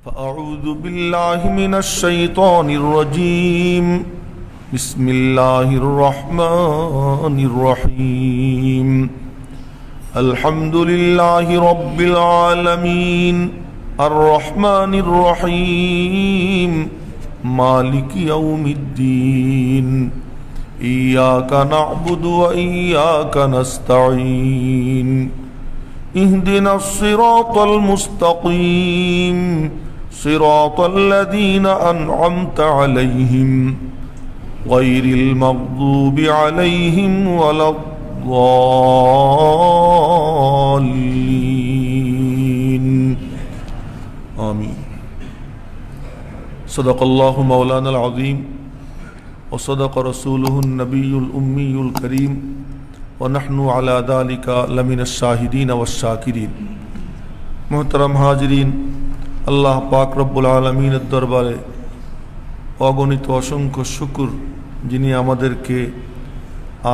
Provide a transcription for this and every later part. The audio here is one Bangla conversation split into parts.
فأعوذ بالله من الشيطان الرجيم بسم الله الرحمن الرحيم الحمد لله رب العالمين الرحمن الرحيم مالك يوم الدين إياك نعبد وإياك نستعين اهدنا الصراط المستقيم صراط الذين أنعمت عليهم غير المغضوب عليهم ولا الضالين آمين صدق الله مولانا العظيم وصدق رسوله النبي الأمي الكريم ونحن على ذلك لمن الشاهدين والشاكرين محترم हाजिरीन আল্লাহ পাক রব্বুল আলামিনের দরবারে অগণিত অসংখ্য শুকর যিনি আমাদেরকে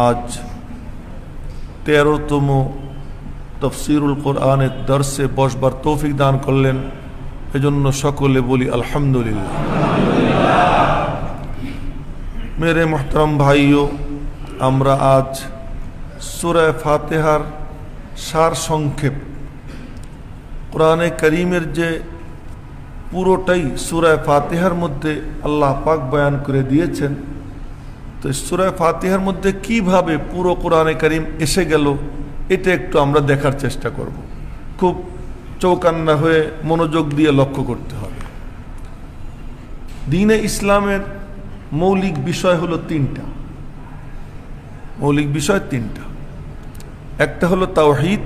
আজ 13তম তাফসীরুল কোরআনের দর্সে বসবার তৌফিক দান করলেন এজন্য সকলে বলি আলহামদুলিল্লাহ। मेरे मोहतरम भाइयों আমরা আজ সূরা ফাতিহার সার সংক্ষেপ কোরআনে কারীমের যে পুরোটাই সূরা ফাতিহার মধ্যে আল্লাহ পাক বয়ান করে দিয়েছেন, তো সূরা ফাতিহার মধ্যে কিভাবে পুরো কোরআনে কারীম এসে গেল এটা একটু আমরা দেখার চেষ্টা করব। খুব চৌকান্না হয়ে মনোযোগ দিয়ে লক্ষ্য করতে হবে। দ্বীনে ইসলামের মৌলিক বিষয় হলো তিনটা। মৌলিক বিষয় তিনটা। একটা হলো তাওহীদ,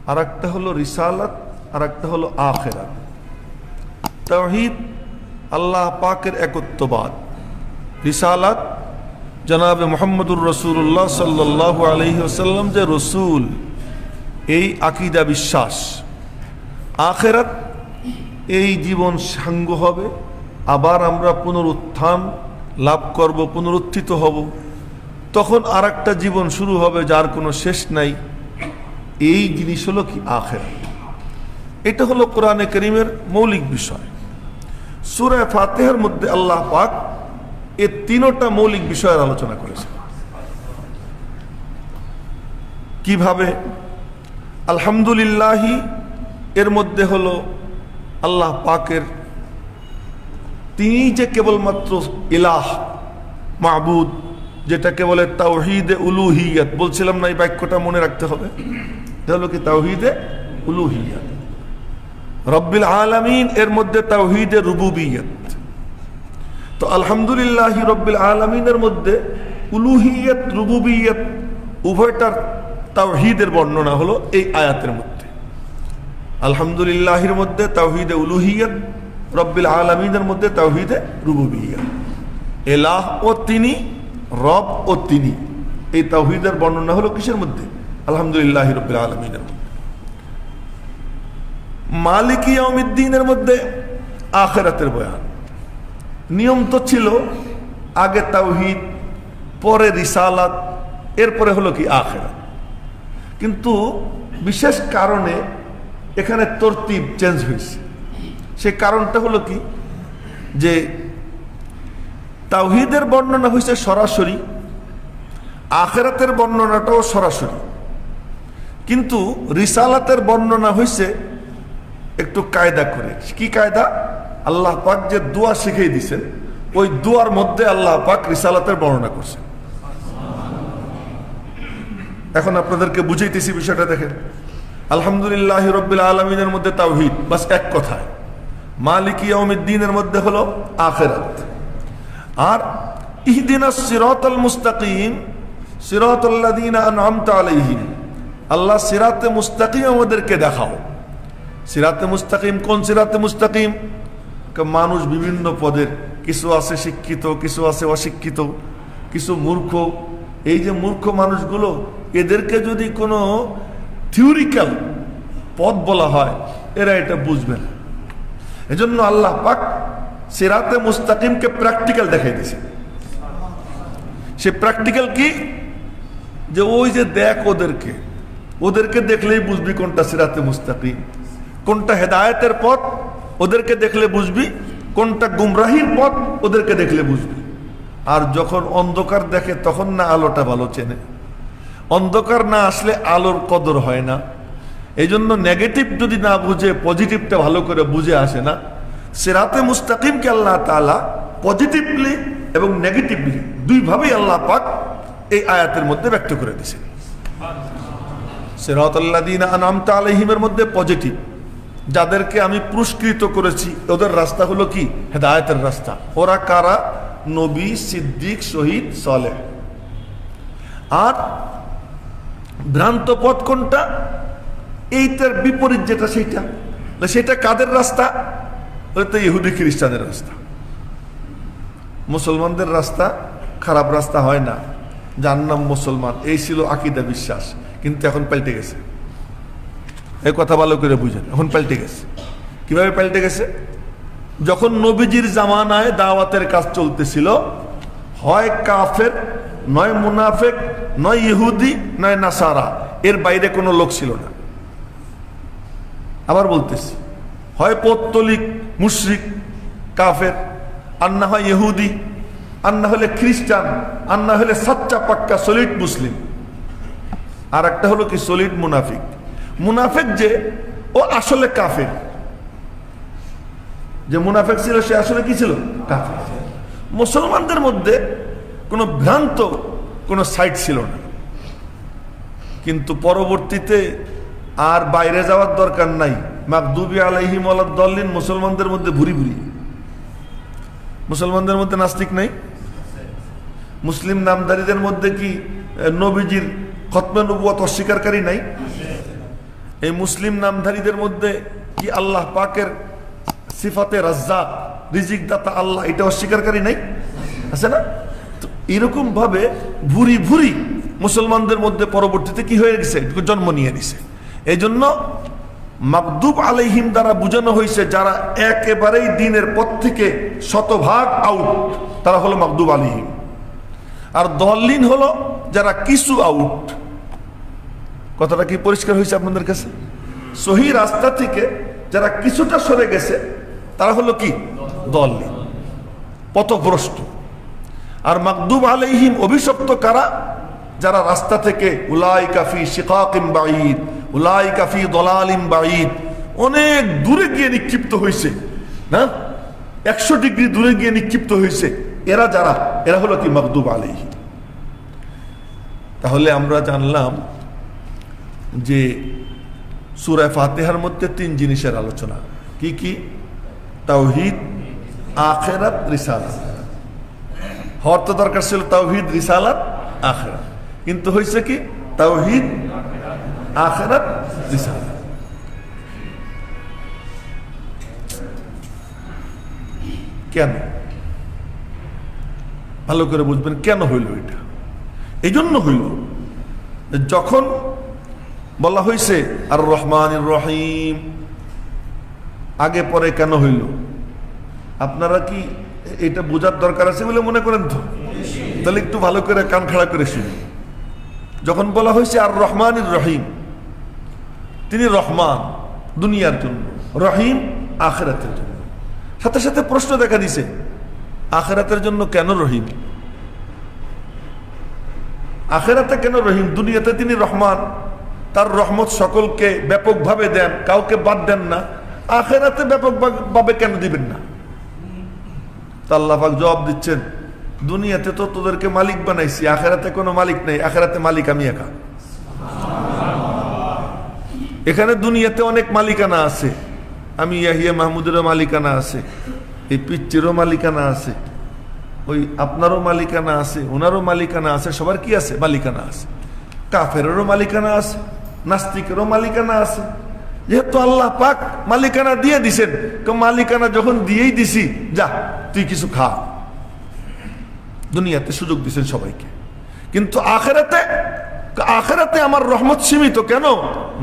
আর একটা হলো রিসালাত, আর একটা হলো আখিরাত। তাওহীদ আল্লাহ পাকের একত্ববাদ, রিসালাত জনাবে মুহাম্মদুর রাসূলুল্লাহ সাল্লাল্লাহু আলাইহি ওয়াসাল্লাম যে রসূল এই আকীদা বিশ্বাস। আখিরাত এই জীবন সাঙ্গ হবে, আবার আমরা পুনরুত্থান লাভ করব, পুনরুত্থিত হব, তখন আর একটা জীবন শুরু হবে যার কোনো শেষ নাই। এই জিনিস হলো কি আখিরাত। এটা হলো কোরআনে কারীমের মৌলিক বিষয়। সূরা ফাতিহার মধ্যে আল্লাহ পাক এই তিনটা মৌলিক বিষয়ের আলোচনা করেছেন। কিভাবে? আলহামদুলিল্লাহি এর মধ্যে হলো আল্লাহ পাকের তিনি যে কেবলমাত্র ইলাহ মাবুদ, যেটাকে বলে তাওহীদে উলুহিয়ত। বলছিলাম না এই বাক্যটা মনে রাখতে হবে, এটা হলো কি তাওহীদে উলুহিয়ত। রব্বিল আলামিন এর মধ্যে তাওহীদে রুবুবিয়ত। তো আলহামদুলিল্লাহি রব্বিল আলামিনের মধ্যে উলুহিয়ত রুবুবিয়ত উভয়টার তাওহীদের বর্ণনা হলো এই আয়াতের মধ্যে। আলহামদুলিল্লাহির মধ্যে তাওহীদে উলুহিয়ত, রব্বিল আলামিনের মধ্যে তাওহীদে রুবুবিয়ত। ইলাহ ও তিনি, রব ও তিনি, এই তাওহীদের বর্ণনা হলো কিসের মধ্যে? আলহামদুলিল্লাহি রব্বিল আলামিনের মধ্যে। মালিকি ইয়াউমিদ্দিনের মধ্যে আখিরাতের বয়ান। নিয়ম তো ছিল আগে তাওহীদ, পরে রিসালাত, এরপরে হলো কি আখিরাত। কিন্তু বিশেষ কারণে এখানে তরতিব চেঞ্জ হয়েছে। সেই কারণটা হলো কি, যে তাওহীদের বর্ণনা হয়েছে সরাসরি, আখিরাতের বর্ণনাটাও সরাসরি, কিন্তু রিসালাতের বর্ণনা হয়েছে একটু কায়দা করে। কি কায়দা? আল্লাহ পাক যে দোয়া শিখিয়ে দিয়েছেন, ওই দোয়ার মধ্যে আল্লাহ পাক রিসালাতের বর্ণনা করছেন। এখন আপনাদেরকে বুঝাইতেছি বিষয়টা। দেখেন, আলহামদুলিল্লাহি রব্বিল আলামিনের মধ্যে তাওহীদ, বাস এক কথায়। মালিকি ইয়াউমিদ্দিনের মধ্যে হলো আখিরাত। আর ইহদিনাস সিরাতাল মুস্তাকিম সিরাতাল্লাযীনা আনআমতা আলাইহিম, আল্লাহ সিরাতে মুস্তাকিম আমাদেরকে দেখাও। সিরাতে মুস্তাকিম কোন সিরাতে মুস্তাকিম? মানুষ বিভিন্ন পদের, কিছু আছে শিক্ষিত, কিছু আছে অশিক্ষিত, কিছু মূর্খ। এই যে মূর্খ মানুষগুলো, এদেরকে যদি কোনো থিওরিক্যাল পদ বলা হয়, এরা এটা বুঝবে না। এজন্য আল্লাহ পাক সিরাতে মুস্তাকিমকে প্র্যাকটিক্যাল দেখাই দিয়েছে। সে প্র্যাকটিক্যাল কি? যে ওই যে দেখ ওদেরকে দেখলেই বুঝবি কোনটা সিরাতে মুস্তাকিম, কোনটা হেদায়েতের পথ, ওদেরকে দেখলে বুঝবি, কোনটা গুমরাহির পথ ওদেরকে দেখলে বুঝবি। আর যখন অন্ধকার দেখে তখন না আলোটা ভালো চেনে। অন্ধকার না আসলে আলোর কদর হয় না। এই জন্য নেগেটিভ যদি না বুঝে পজিটিভটা ভালো করে বুঝে আসে না। সিরাতে মুস্তাকিমকে আল্লাহ তাআলা পজিটিভলি এবং নেগেটিভলি দুইভাবেই আল্লাহ পাক এই আয়াতের মধ্যে ব্যক্ত করে দিয়েছেন। সিরাতাল্লাযীনা আনআমতা আলাইহিমের মধ্যে পজিটিভ, যাদেরকে আমি পুরস্কৃত করেছি ওদের রাস্তা হলো কি? হেদায়েতের রাস্তা। ওরা কারা? নবী, সিদ্দিক, শহীদ, সালেহ। আর ভ্রান্ত পথ কোনটা? এইটার বিপরীত যেটা, সেটা কাদের রাস্তা? ওটা ইহুদি খ্রিস্টানের রাস্তা। মুসলমানদের রাস্তা খারাপ রাস্তা হয় না, যার নাম মুসলমান। এই ছিল আকীদা, বিশ্বাস, কিন্তু এখন পাল্টে গেছে। এই কথা ভালো করে বুঝেন, এখন পাল্টে গেছে। কিভাবে পাল্টে গেছে? যখন নবীজির জামানায় দাওয়াতের কাজ চলতেছিল, হয় কাফের, নয় মুনাফেক, নয় ইহুদি, নয় নাসারা, এর বাইরে কোনো লোক ছিল না। আবার বলতেছি, হয় পৌত্তলিক মুশরিক কাফের, আর না হয় ইহুদি, আর না হলে খ্রিস্টান, আর না হলে সাচ্চা পাক্কা সলিড মুসলিম। আর একটা হলো কি? সলিড মুনাফিক। মুনাফিক যে ও আসলে কাফের, যে মুনাফিক ছিল সে আসলে কি ছিল? কাফের। মুসলমানদের মধ্যে কোনো ভ্রান্ত কোনো সাইট ছিল না। কিন্তু পরবর্তীতে আর বাইরে যাওয়ার দরকার নাই, মাগদুবি আলাইহিম ওয়ালাদ-দাল্লিন মুসলমানদের মধ্যে ভুরি ভুরি। মুসলমানদের মধ্যে নাস্তিক নাই? মুসলিম নামধারীদের মধ্যে কি নবীজির খতমে নবুয়ত অস্বীকারী নাই? এই মুসলিম নামধারীদের মধ্যে কি আল্লাহ পাকের সিফাতে রাজ্জাক, রিজিক দাতা আল্লাহ, এটা অস্বীকারী নাই? আছে না? তো এরকম ভাবে ভুরি ভুরি মুসলমানদের মধ্যে পরবর্তীতে কি হয়ে গেছে? জন্ম নিয়ে নিছে। এই জন্য মাগদুব আলাইহিম দ্বারা বোঝানো হয়েছে যারা একেবারেই দিনের পথ থেকে শতভাগ আউট, তারা হলো মাগদুব আলাইহিম। আর দল্লিন হলো যারা কিছু আউট। কথাটা কি পরিষ্কার হয়েছে আপনাদের কাছে? সহি রাস্তা থেকে যারা কিছুটা সরে গেছে তারা হলো কি? দল্লিন, পথভ্রষ্ট। আর মাগদুব আলাইহিম অভিশপ্ত কারা? যারা রাস্তা থেকে উলাইকা ফি শিকাকিন বাঈদ, উলাইকা ফি দালালিন বাঈদ, অনেক দূরে গিয়ে নিক্ষিপ্ত হয়েছে না, 100 ডিগ্রি দূরে গিয়ে নিক্ষিপ্ত হয়েছে। এরা যারা, এরা হলো কি? মাগদুব আলাইহিম। তাহলে আমরা জানলাম যে সূরা ফাতিহার মধ্যে 3 জিনিসের আলোচনা। কি কি? তাওহীদ, আখিরাত, রিসালাত। হওয়ার তো দরকার ছিল তাওহীদ, রিসালাত, আখিরাত, কিন্তু হয়েছে কি? তাওহীদ, আখিরাত, রিসালাত। কেন? ভালো করে বুঝবেন কেন হইল এটা। এই জন্য হইল যখন বলা হয়েছে আর রহমানির রহিম, আগে পরে কেন হইল? আপনারা কি এটা বোঝার দরকার আছে বলে মনে করেন? তো তাহলে একটু ভালো করে কান খাড়া করে শুনুন। যখন বলা হয়েছে আর রহমানির রহিম, তিনি রহমান দুনিয়ার জন্য, রহিম আখিরাতের জন্য। সাথে সাথে প্রশ্ন দেখা দিছে, আখিরাতের জন্য কেন রহিম? আখিরাতে কেন রহিম? দুনিয়াতে তিনি রহমান, তার রহমত সকলকে ব্যাপকভাবে দেন, কাউকে বাদ দেন না। আখিরাতে ব্যাপকভাবে কেন দিবেন না? তা আল্লাহ পাক জবাব দিচ্ছেন, দুনিয়াতে তো তোদেরকে মালিক বানাইছি, আখিরাতে কোনো মালিক নাই, আখিরাতে মালিক আমি একা। এখানে দুনিয়াতে অনেক মালিকানা আছে, আমি ইয়াহিয়া মাহমুদেরও মালিকানা আছে, এই পিচ্চিরও মালিকানা আছে, ওই আপনারও মালিকানা আছে, ওনারও মালিকানা আছে, সবার কি আছে? মালিকানা আছে। কাফেরেরও মালিকানা আছে, নাস্তিকেরও মালিকানা আছে। যেহেতু আল্লাহ পাক মালিকানা দিয়ে দিছেন, মালিকানা যখন দিয়েই দিছি, যা তুই কিছু খা। দুনিয়াতে সুযোগ দিছেন সবাইকে, কিন্তু আখিরাতে আমার রহমত সীমিত। কেন?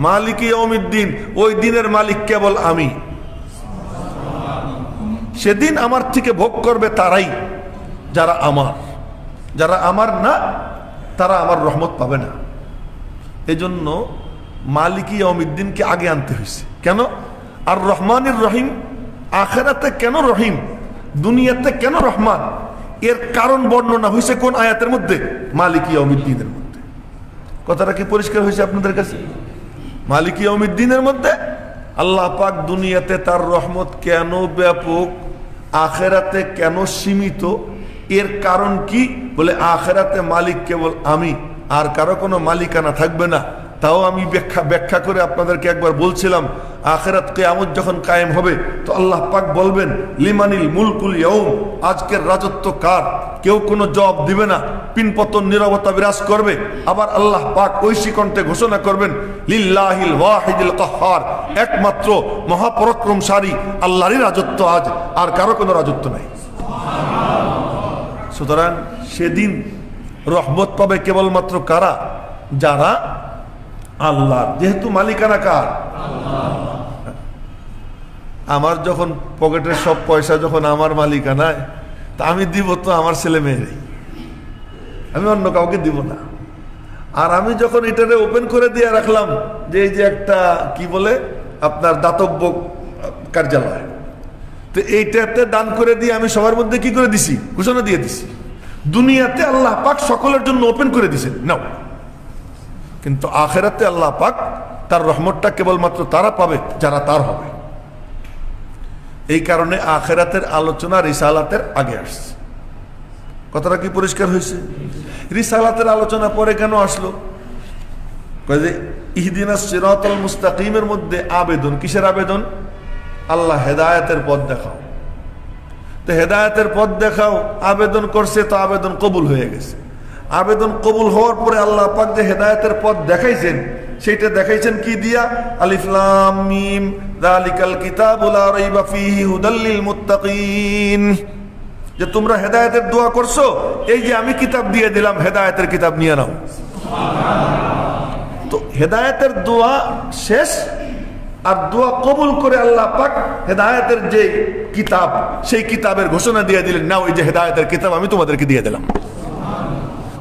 মালিক ইয়াউমিদ্দিন, ওই দিনের মালিক কেবল আমি। সেদিন আমার থেকে ভোগ করবে তারাই যারা আমার, যারা আমার না তারা আমার রহমত পাবে না। এজন্য মালিক ইয়াউমিদ্দিনকে আগে আনতে হয়েছে। কেন? আর রহমানির রহিম আখিরাতে কেন রহিম, দুনিয়াতে কেন রহমান, এর কারণ বর্ণনা হয়েছে কোন আয়াতের মধ্যে? মালিক ইয়াউমিদ্দিনের মধ্যে। কথাটা কি পরিষ্কার হয়েছে আপনাদের কাছে? মালিক ইয়াউমিদ্দিনের মধ্যে আল্লাহ পাক দুনিয়াতে তার রহমত কেন ব্যাপক, আখিরাতে কেন সীমিত, এর কারণ কি? বলে আখিরাতে মালিক কেবল আমি, আর কারো কোনো মালিকানা থাকবে না। তাও আমি ব্যাখ্যা করে আপনাদেরকে একবার বলছিলাম, আখিরাত কিয়ামত যখন কায়েম হবে তো আল্লাহ পাক বলবেন লিমানিল মুলকুল ইয়াউম, আজকের রাজত্ব কার? কেউ কোনো জবাব দিবে না, পিনপতন নীরবতা বিরাজ করবে। আবার আল্লাহ পাক ঐশী কণ্ঠে ঘোষণা করবেন লিল্লাহিল ওয়াহিদিল কাহ্হার, একমাত্র মহাপরাক্রমশালী আল্লাহরই রাজত্ব আজ, আর কারো কোনো রাজত্ব নাই। সুতরাং সেদিন রহমত পাবে কেবলমাত্র কারা? যারা আল্লাহ, যেহেতু মালিকানা কার? আমার যখন পকেটের সব পয়সা যখন আমার মালিকানায়, তা আমি দিব তো আমার ছেলে মেয়েরে, আমি অন্য কাউকে দিব না। আর আমি যখন এটারে ওপেন করে দিয়ে রাখলাম যে এই যে একটা কি বলে আপনার দাতব্য কার্যালয়, তো এইটাতে দান করে দিয়ে আমি সবার মধ্যে কি করে দিছি? ঘোষণা দিয়ে দিছি। দুনিয়াতে আল্লাহ পাক সকলের জন্য ওপেন করে দিছেন নাও, কিন্তু আখিরাতে আল্লাহ পাক তার রহমতটা কেবলমাত্র তারা পাবে যারা তার হবে। এই কারণে আখিরাতের আলোচনা রিসালাতের আগে আসছে। কথাটা কি পরিষ্কার হয়েছে? রিসালাতের আলোচনা পরে কেন আসলো? যে ইহদিনাস সিরাতাল মুস্তাকিমের মধ্যে আবেদন, কিসের আবেদন? আল্লাহ হেদায়েতের পথ দেখাও। তো হেদায়েতের পথ দেখাও আবেদন করছে, তো আবেদন কবুল হয়ে গেছে। আবেদন কবুল হওয়ার পরে আল্লাহ পাক যে হেদায়েতের পথ দেখাইছেন, সেইটা দেখাইছেন কি দিয়া? আলিফ লাম মিম যালিকাল কিতাবু লা রাইবা ফীহি হুদাল লিল মুত্তাকিন। যে তোমরা হেদায়েতের দোয়া করছো, এই যে আমি কিতাব দিয়ে দিলাম, হেদায়েতের কিতাব নিয়ে নাও। তো হেদায়েতের দোয়া শেষ, আর দোয়া কবুল করে আল্লাহ পাক হেদায়েতের যে কিতাব, সেই কিতাবের ঘোষণা দিয়ে দিলেন, নাও এই যে হেদায়েতের কিতাব আমি তোমাদেরকে দিয়ে দিলাম।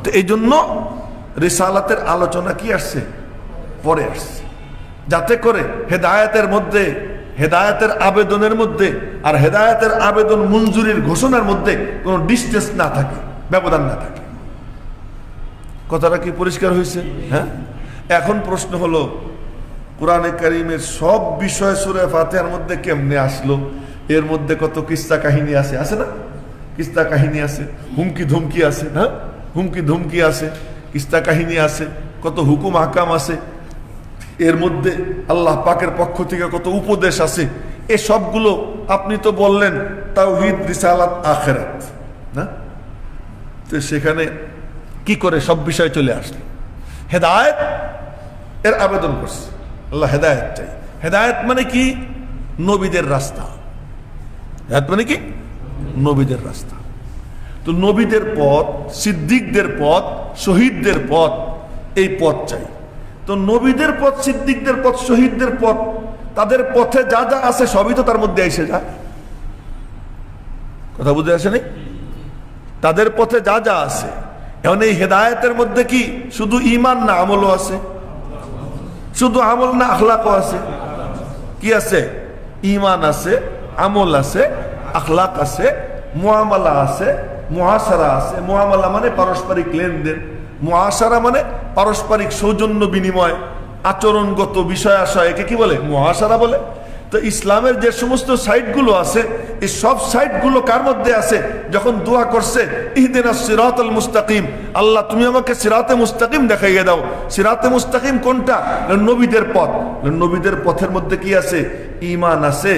তো এই জন্য রিসালাতের আলোচনা কি আসছে? পরে আসছে, যাতে করে হেদায়েতের মধ্যে, হেদায়েতের আবেদনের মধ্যে আর হেদায়েতের আবেদন মঞ্জুরির ঘোষণার মধ্যে কোনো ডিস্টেন্স না থাকে, ব্যবধান না থাকে। কথাটা কি পরিষ্কার হয়েছে? হ্যাঁ। এখন প্রশ্ন হলো, কোরআনে কারীমের সব বিষয় সূরা ফাতিহার মধ্যে কেমনে আসলো? এর মধ্যে কত কিস্সা কাহিনী আছে, আছে না? কিস্সা কাহিনী আছে, হুমকি ধমকি আছে, হ্যাঁ, হুমকি ধমকি আছে, কিস্সা কাহিনী আছে, কত হুকুম আহকাম আছে, এর মধ্যে আল্লাহ পাকের পক্ষ থেকে কত উপদেশ আছে। এ সবগুলো আপনি তো বললেন তাওহীদ, রিসালাত, আখিরাত, না? তো সেখানে কি করে সব বিষয় চলে আসলো? হেদায়েত এর আবেদন করছে আল্লাহ, হেদায়েত চাই। হেদায়েত মানে কি? নবীদের রাস্তা। হেদায়েত মানে কি? নবীদের রাস্তা। তো নবীদের পথ, সিদ্দিকদের পথ, শহীদদের পথ, এই পথ চাই। তো নবীদের পথ, সিদ্দিকদের পথ, শহীদদের পথ, তাদের পথে যা যা আছে সবই তো তার মধ্যে এসে যায়। কথা বুঝে আসেনি? তাদের পথে যা যা আছে। এখন এই হেদায়েতের মধ্যে কি শুধু ঈমান না, আমলও আছে? শুধু আমল না, আখলাকও আছে। কি আছে? ঈমান আছে, আমল আছে, আখলাক আছে, মুআমালা আছে, মুআশারা আছে। মুআমালা মানে পারস্পরিক লেনদেন, মুআশারা মানে পারস্পরিক সৌজন্য বিনিময়, আচরণগত বিষয় আশয়, একে কি বলে? মুআশারা বলে। তো ইসলামের যে সমস্ত সাইটগুলো আছে, এই সব সাইটগুলো কার মধ্যে আছে? যখন দোয়া করছে ইহদিনাস সিরাতাল মুস্তাকিম, আল্লাহ তুমি আমাকে সিরাতে মুস্তাকিম দেখাইয়ে দাও। সিরাতে মুস্তাকিম কোনটা? নবীদের পথ। নবীদের পথের মধ্যে কি আছে? ঈমান আছে,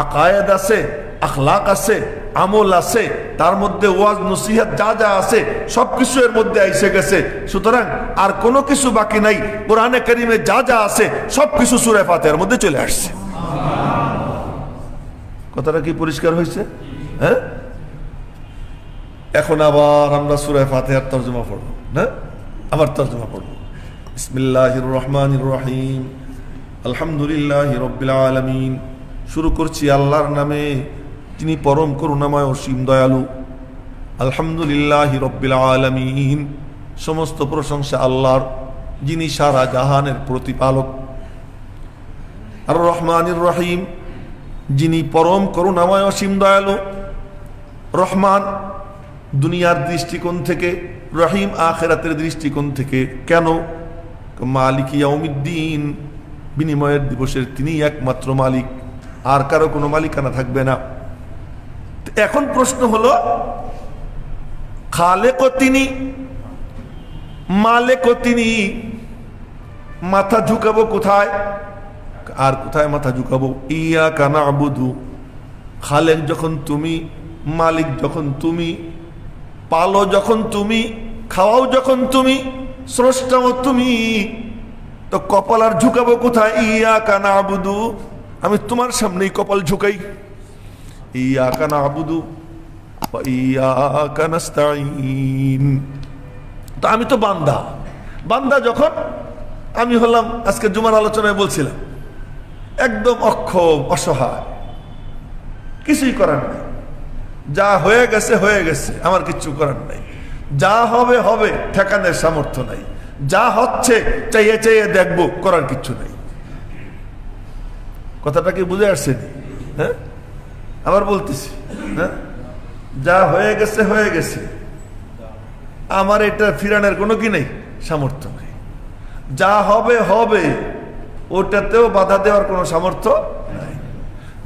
আকায়েদ আছে, আখলাক আছে, আমল আছে, তার মধ্যে ওয়াজ নসিহত যা যা আছে সবকিছু এর মধ্যে এসে গেছে। সুতরাং আর কোনো কিছু বাকি নাই। কোরআনে কারীমে যা যা আছে সবকিছু সূরা ফাতিহার মধ্যে চলে আসছে। কথাটা কি পরিষ্কার হয়েছে? হ্যাঁ। এখন আবার আমরা সূরা ফাতিহার তরজমা পড়ব, না? আবার তরজমা পড়ব। বিসমিল্লাহির রহমানির রহিম, আলহামদুলিল্লাহি রাব্বিল আলামিন। শুরু করছি আল্লাহর নামে, তিনি পরম করুণাময় অসীম দয়ালু। আলহামদুলিল্লাহি রাব্বিল আলামিন, সমস্ত প্রশংসা আল্লাহর, যিনি সারা জাহানের প্রতিপালক। আর রহমানির রহিম, যিনি পরম করুণাময় অসীম দয়ালু, রহমান দুনিয়ার দৃষ্টিকোণ থেকে, রহিম আখিরাতের দৃষ্টিকোণ থেকে। কেন? মালিক ইয়াউমিদ্দিন, বিনিময়ের দিবসের তিনি একমাত্র মালিক, আর কারো কোনো মালিকানা থাকবে না। এখন প্রশ্ন হলো, খালেকও তিনি, মালেকও তিনি, মাথা ঝুঁকাবো কোথায়? আর কোথায় মাথা ঝুঁকাবো? ইয়াকা না'বুদু, খালেক যখন তুমি, মালিক যখন তুমি, পালো যখন তুমি, খাওয়াও যখন তুমি, স্রষ্টাও তুমি, তো কপাল আর ঝুঁকাবো কোথায়? ইয়াকা না'বুদু, আমি তোমার সামনেই কপাল ঝুঁকাই। ইয়াকা না'বুদু ওয়া ইয়াকা নাস্তাঈন। তো আমি তো বান্দা, বান্দা যখন আমি হলাম, আজকে জুমার আলোচনায় বলছিলাম, একদম অক্ষম, অসহায়, কিছুই করার নাই, যা হয়ে গেছে হয়ে গেছে, আমার কিচ্ছু করার নাই, যা হবে হবে, ঠেকানোর সামর্থ্য নাই, যা হচ্ছে চাইয়ে চাইয়ে দেখবো, করার কিচ্ছু নাই। কথাটা কি বুঝে আসছে? হ্যাঁ, আবার বলতেছি, হ্যাঁ, যা হয়ে গেছে হয়ে গেছে, আমার এটা ফিরানোর কোনো কি নেই, সামর্থ্য নেই। যা হবে হবে, ওটাতেও বাধা দেওয়ার কোনো সামর্থ্য নাই।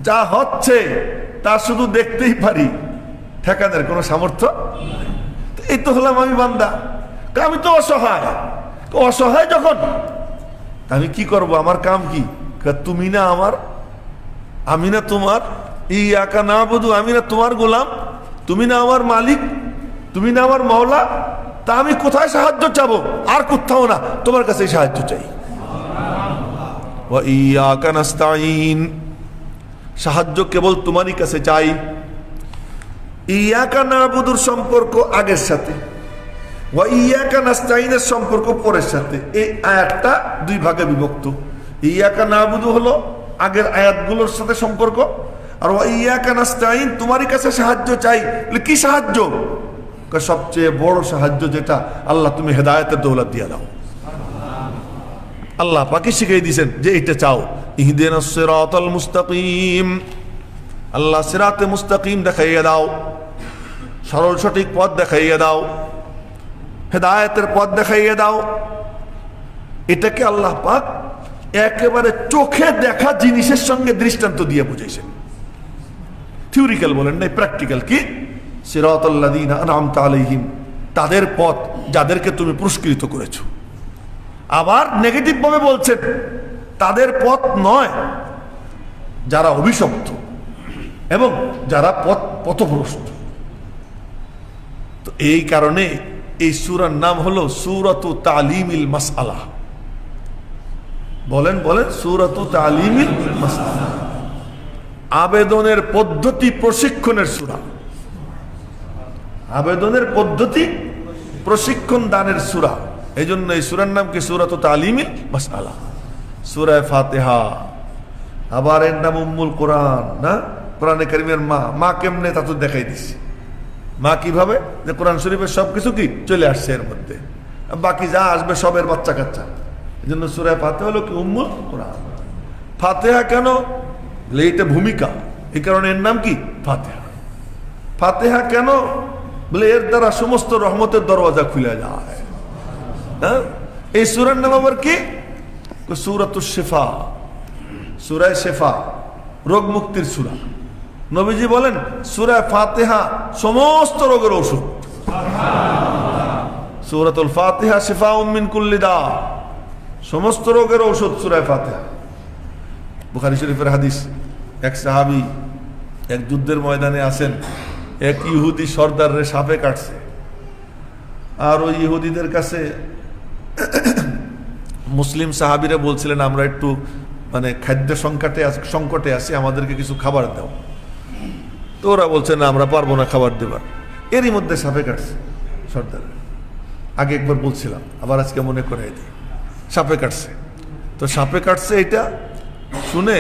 যা হচ্ছে তা শুধু দেখতেই পারি, ঠেকানোর কোনো সামর্থ্য নাই। এই তো হলাম আমি বান্দা, আমি তো অসহায়। অসহায় যখন, আমি কি করব? আমার কাম কি? তুমি না আমার, আমি না তোমার। ইয়াকা না'বুদু, আমি না তোমার গোলাম, তুমি না আমার মালিক, তুমি না আমার মাওলা, তা আমি কোথায় সাহায্য চাবো? আর কোথাও না, তোমার কাছেই সাহায্য চাই। ওয়া ইয়াকা নাস্তাঈন, সাহায্য কেবল তোমারই কাছে চাই। ইয়াকা না'বুদুর সম্পর্ক আগের সাথে, ওয়া ইয়াকা নাস্তাঈনের সম্পর্ক পরের সাথে। এই আয়াতটা দুই ভাগে বিভক্ত। ইয়াকা না'বুদু হলো আগের আয়াতগুলোর সাথে সম্পর্ক, আর ওয়া ইয়াকা নাস্তাঈন, তোমারই কাছে সাহায্য চাই। কি সাহায্য? সবচেয়ে বড় সাহায্য যেটা, আল্লাহ তুমি হেদায়েতের দৌলত দিয়ে দাও। আল্লাহ পাকে শিখিয়ে দিয়েছেন যে এটা চাও, ইহদিনাস সিরাতাল মুস্তাকিম, আল্লাহ সিরাতে মুস্তাকিম দেখাইয়ে দাও, সরল সঠিক পথ দেখাইয়ে দাও, হেদায়েতের পথ দেখাইয়ে দাও। এটাকে আল্লাহ পাক একেবারে চোখে দেখা জিনিসের সঙ্গে দৃষ্টান্ত দিয়ে বুঝাইছেন। থিওরিক্যাল বলেন নাই, প্র্যাকটিক্যাল। কি? সিরাতাল্লাযীনা আন'আমতা আলাইহিম, তাদের পথ যাদেরকে তুমি পুরস্কৃত করেছো। আবার নেগেটিভ ভাবে বলছেন, তাদের পথ নয় যারা অভিশপ্ত এবং যারা পথভ্রষ্ট। তো এই কারণে এই সূরার নাম হলো সূরাতু তালিমিল মাসআলা। বলেন বলেন, সূরাতু তালিমিল মাসআলা, আবেদনের পদ্ধতি প্রশিক্ষণের সূরা, আবেদনের পদ্ধতি প্রশিক্ষণ দানের সূরা। এই জন্য এই সূরার নাম কি? সূরাতু তালিমিল মাসআলা, সূরা ফাতিহা। আবার এর নাম উম্মুল কোরআন, না? কোরআনে কারীমের মা। মা কেমনে তা তো দেখাই দিছি। মা কিভাবে? যে কোরআন শরীফের সবকিছু কি চলে আসছে এর মধ্যে, বাকি যা আসবে সবের বাচ্চা কাচ্চা। এই জন্য সূরা ফাতিহা হলো কি উম্মুল কোরআন। ফাতিহা কেন? এটা ভূমিকা, এই কারণে এর নাম কি? ফাতিহা। ফাতিহা কেন? বলে এর দ্বারা সমস্ত রহমতের দরওয়াজা খুলে যায়। হ্যাঁ, এই সূরার নাম আবার কি? সূরাতুশ শিফা, সূরা শিফা, রোগ মুক্তির সূরা। নবীজি বলেন সূরা ফাতিহা সমস্ত রোগের ঔষধ। সূরাতুল ফাতিহা শিফাউম মিন কুল্লি দা, সমস্ত রোগের ঔষধ সূরা ফাতিহা। বুখারী শরীফের হাদিস, এক সাহাবী এক যুদ্ধের ময়দানে আছেন, এক ইহুদি সর্দারের সাপে কাটছে, আর ওই ইহুদিদের কাছে মুসলিম সাহাবীরা বলছিলেন আমরা একটু মানে খাদ্য সংকটে আছি, আমাদেরকে কিছু খাবার দাও। তো ওরা বলছে না, আমরা পারবো না খাবার দেবার। এরই মধ্যে সাপে কাটছে সর্দার। আগে একবার বলছিলাম, আবার আজকে মনে করে দিই, সাপে কাটছে। তো সাপে কাটছে এটা শুনে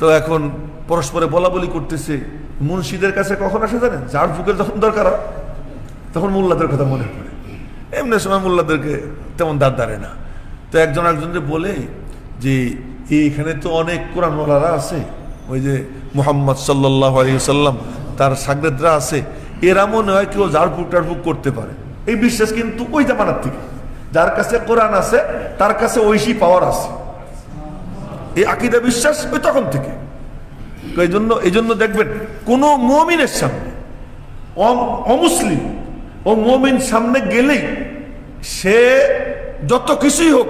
তো এখন পরস্পরে বলা বলি করতেছে। মুন্সিদের কাছে কখন আসে জানেন? ঝাড় ফুকের যখন দরকার হয় তখন মোল্লাদের কথা মনে পড়ে। এমনি সময় মোল্লাদেরকে তেমন দাঁড়ে না। তো একজন একজনকে বলে যে এইখানে তো অনেক কোরআনওয়ালারা আছে, ওই যে মুহাম্মদ সাল্লাল্লাহু আলাইহি ওয়াসাল্লাম তার শাগরেদরা আছে, এরা মনে হয় কেউ ঝাড়ফুঁক টাড়ফুঁক করতে পারে, এই বিশ্বাস কিন্তু ওই জামানার থেকে। যার কাছে কোরআন আছে তার কাছে ঐশী পাওয়ার আছে, এই আকীদা বিশ্বাস ওই তখন থেকে। এই জন্য দেখবেন কোন মুমিনের সামনে, অমুসলিম ও মুমিন সামনে গেলেই সে যত কিছুই হোক,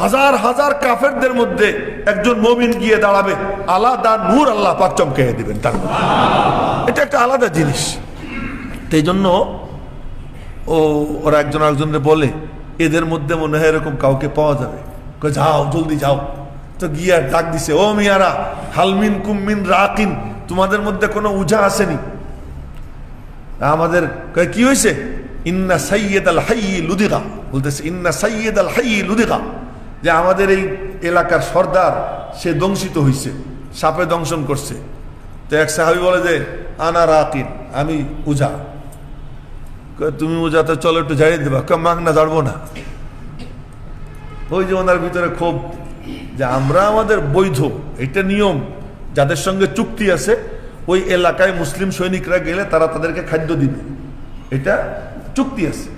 হাজার হাজার কাফেরদের মধ্যে একজন মুমিন গিয়ে দাঁড়াবে, আলাদা নূর আল্লাহ পাক চমকাইয়া দিবেন তার মধ্যে। এটা একটা আলাদা জিনিস। এই জন্য ওরা একজন আরেকজনের বলে, এদের মধ্যে মনে হয় এরকম কাউকে পাওয়া যাবে, যাও জলদি যাও। তো গিয়া ডাক দিছে, ও মিয়ারা, হালমিন কুমিন রাকিন, তোমাদের মধ্যে কোনো উজা আসেনি? আমাদের কি হয়েছে? ইন্না সাইয়্যিদ আল হাইয়্যি লুদিগা, বলতেছে ইন্না সাইয়্যিদ আল হাইয়্যি লুদিগা, যে আমাদের এই এলাকার সর্দার সে দংশিত হয়েছে, সাপে দংশন করছে। তো এক সাহাবী বলে যে আনা রাকিন, আমি উজা। তুমি উজা, তো চলো একটু ঝাড়িয়ে দেবা। মাগনা ঝাড়বো না। ওই যে ওনার ভিতরে ক্ষোভ, যে আমরা আমাদের বৈধ, এটা নিয়ম, যাদের সঙ্গে চুক্তি আছে ওই এলাকায় মুসলিম সৈনিকরা গেলে তারা তাদেরকে খাদ্য দিবে, এটা চুক্তি আছে।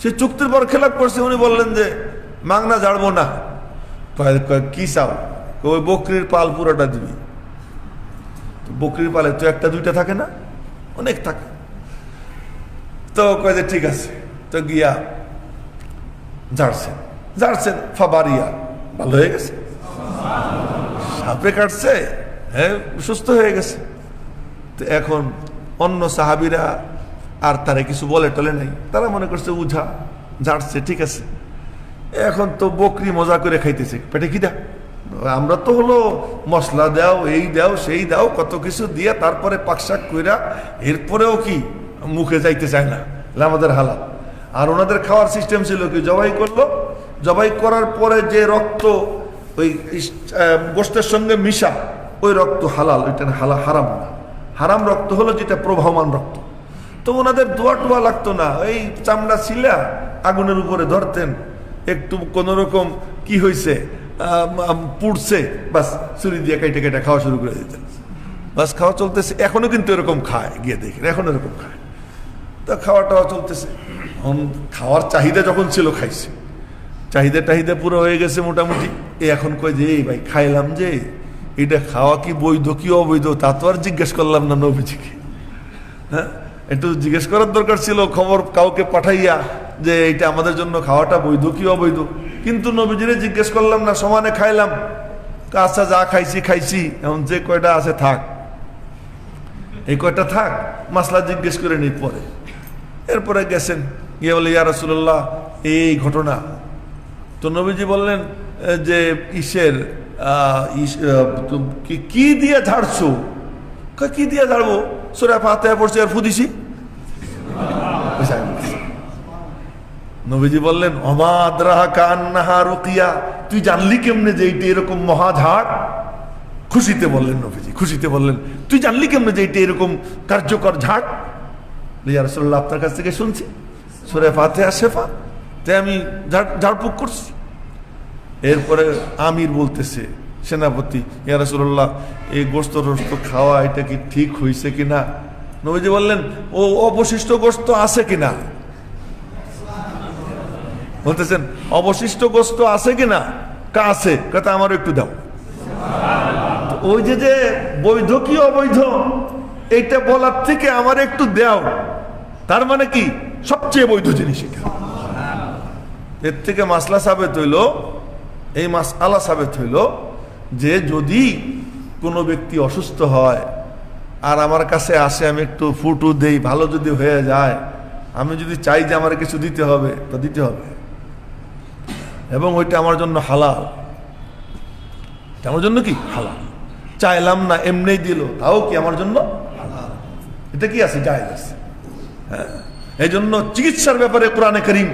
সে চুক্তির পর খেলাপ করছে। উনি বললেন যে মাগনা ঝাড়বো না। কি চাও? ওই বকরির পাল পুরোটা দিবি। বকরির পালে তো একটা দুইটা থাকে না, অনেক থাকে। তো কয় যে ঠিক আছে। তো গিয়া ঝাড়ছেন ফাবারিয়া, ভালো হয়ে গেছে, সাপে কাটছে, হ্যাঁ সুস্থ হয়ে গেছে। তো এখন অন্য সাহাবীরা আর তারা কিছু বলে টলে নাই, তারা মনে করছে উঝা ঝাড়ছে ঠিক আছে। এখন তো বকরি মজা করে খাইতেছে, পেটে কি দা, আমরা তো হলো মশলা দাও, এই দাও, সেই দাও, কত কিছু দিয়ে তারপরে পাকশাক কইরা, এরপরেও কি মুখে যাইতে চায় না, আমাদের হালাল। আর ওনাদের খাওয়ার সিস্টেম ছিল কি, জবাই করলো, জবাই করার পরে যে রক্ত ওই গোশতের সঙ্গে মিশা, ওই রক্ত হালাল, ওইটা হারাম না। হারাম রক্ত হলো যেটা প্রবাহমান রক্ত। তো ওনাদের দোয়া টোয়া লাগতো না, এই চামড়া ছিলা আগুনের উপরে ধরতেন, একটু কোনো রকম কি হয়েছে পুড়ছে, বাস ছুরি দিয়ে কেটে কেটে খাওয়া শুরু করে দিতেন, বাস খাওয়া চলতেছে। এখনো কিন্তু এরকম খায়, গিয়ে দেখেন এখন এরকম খায়। তো খাওয়া টাওয়া চলতেছে। খাওয়ার চাহিদা যখন ছিল খাইছে, চাহিদা পুরো হয়ে গেছে মোটামুটি। এখন কয় যে এই ভাই খাইলাম যে, এটা খাওয়া কি বৈধ কি অবৈধ তা তো আর জিজ্ঞেস করলাম না নবীজিকে। হ্যাঁ, একটু জিজ্ঞেস করার দরকার ছিল, খবর কাউকে পাঠাইয়া যে এটা আমাদের জন্য খাওয়াটা বৈধ কি অবৈধ। কিন্তু নবীজিরে জিজ্ঞেস করলাম না, সমানে খাইলাম। আচ্ছা যা খাইছি, এখন যে কয়টা আছে থাক, এই কয়টা থাক, মাসলা জিজ্ঞেস করে নিই পরে। এরপরে গেছেন, গিয়ে বলে ইয়া রাসূলুল্লাহ এই ঘটনা। তো নবীজি বললেন যে কি দিয়ে ঝাড়ছো? কি দিয়ে ঝাড়বো? সূরা ফাতিহা পড়ছি আর ফুদিছি। নবীজি বললেন ওমা আদরাকা আন্নাহা রুকিয়া, তুই জানলি কেমনে যে এইটা এরকম মহা ঝাড়? খুশিতে বললেন নবীজি, খুশিতে বললেন তুই জানলি কেমনে যে এইটা এরকম কার্যকর ঝাড়? ইয়া রাসূলুল্লাহ আপনার কাছ থেকে শুনছি, সূরা ফাতিহা শেফা, তাই আমি ঝাড়ফুঁক করছি। এরপরে আমির বলতেছে, সেনাপতি, ইয়া রাসূলুল্লাহ এই গোশত টোস্ত খাওয়া এটা কি ঠিক হয়েছে কিনা? নবীজি বললেন ও অবশিষ্ট গোশত আছে কিনা? বলতেছেন অবশিষ্ট গোশত আছে কিনা? কা আছে, কথা আমার একটু দাও। ওই যে বৈধ কি অবৈধ এইটা বলার থেকে আমার একটু দাও, তার মানে কি সবচেয়ে বৈধ জিনিস এটা। এর থেকে মাসলা সাবেত হইল, এই মাসআলা সাবেত হইল যে যদি কোনো ব্যক্তি অসুস্থ হয় আর আমার কাছে আসে, আমি একটু ফুটু দেই, ভালো যদি হয়ে যায়, আমি যদি চাই যে আমার কিছু দিতে হবে তো দিতে হবে, এবং ওইটা আমার জন্য হালাল। আমার জন্য কি হালাল, চাইলাম না এমনি দিল, তাও কি আমার জন্য হালাল। এটা কি আছে, জায়েজ আছে। হ্যাঁ, এই জন্য চিকিৎসার ব্যাপারে কোরআনে কারীম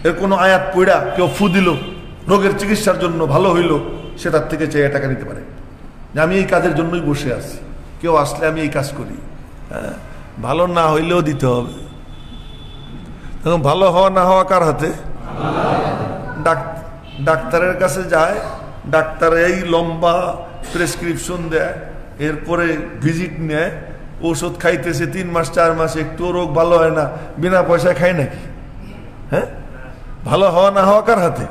এর কোনো আয়াত পড়া কেউ ফু দিল, রোগের চিকিৎসার জন্য ভালো হইল, সে তার থেকে চেয়ে টাকা নিতে পারে যে আমি এই কাজের জন্যই বসে আছি, কেউ আসলে আমি এই কাজ করি। হ্যাঁ, ভালো না হইলেও দিতে হবে। এখন ভালো হওয়া না হওয়া কার হাতে? ডাক্তারের কাছে যায়, ডাক্তার এই লম্বা প্রেসক্রিপশন দেয়, এরপরে ভিজিট নেয়, ওষুধ খাইতেছে 3 মাস 4 মাস, একটু রোগ ভালো হয় না, বিনা পয়সায় খায় নাকি? হ্যাঁ, ভালো হওয়া না হওয়া কার হাতে?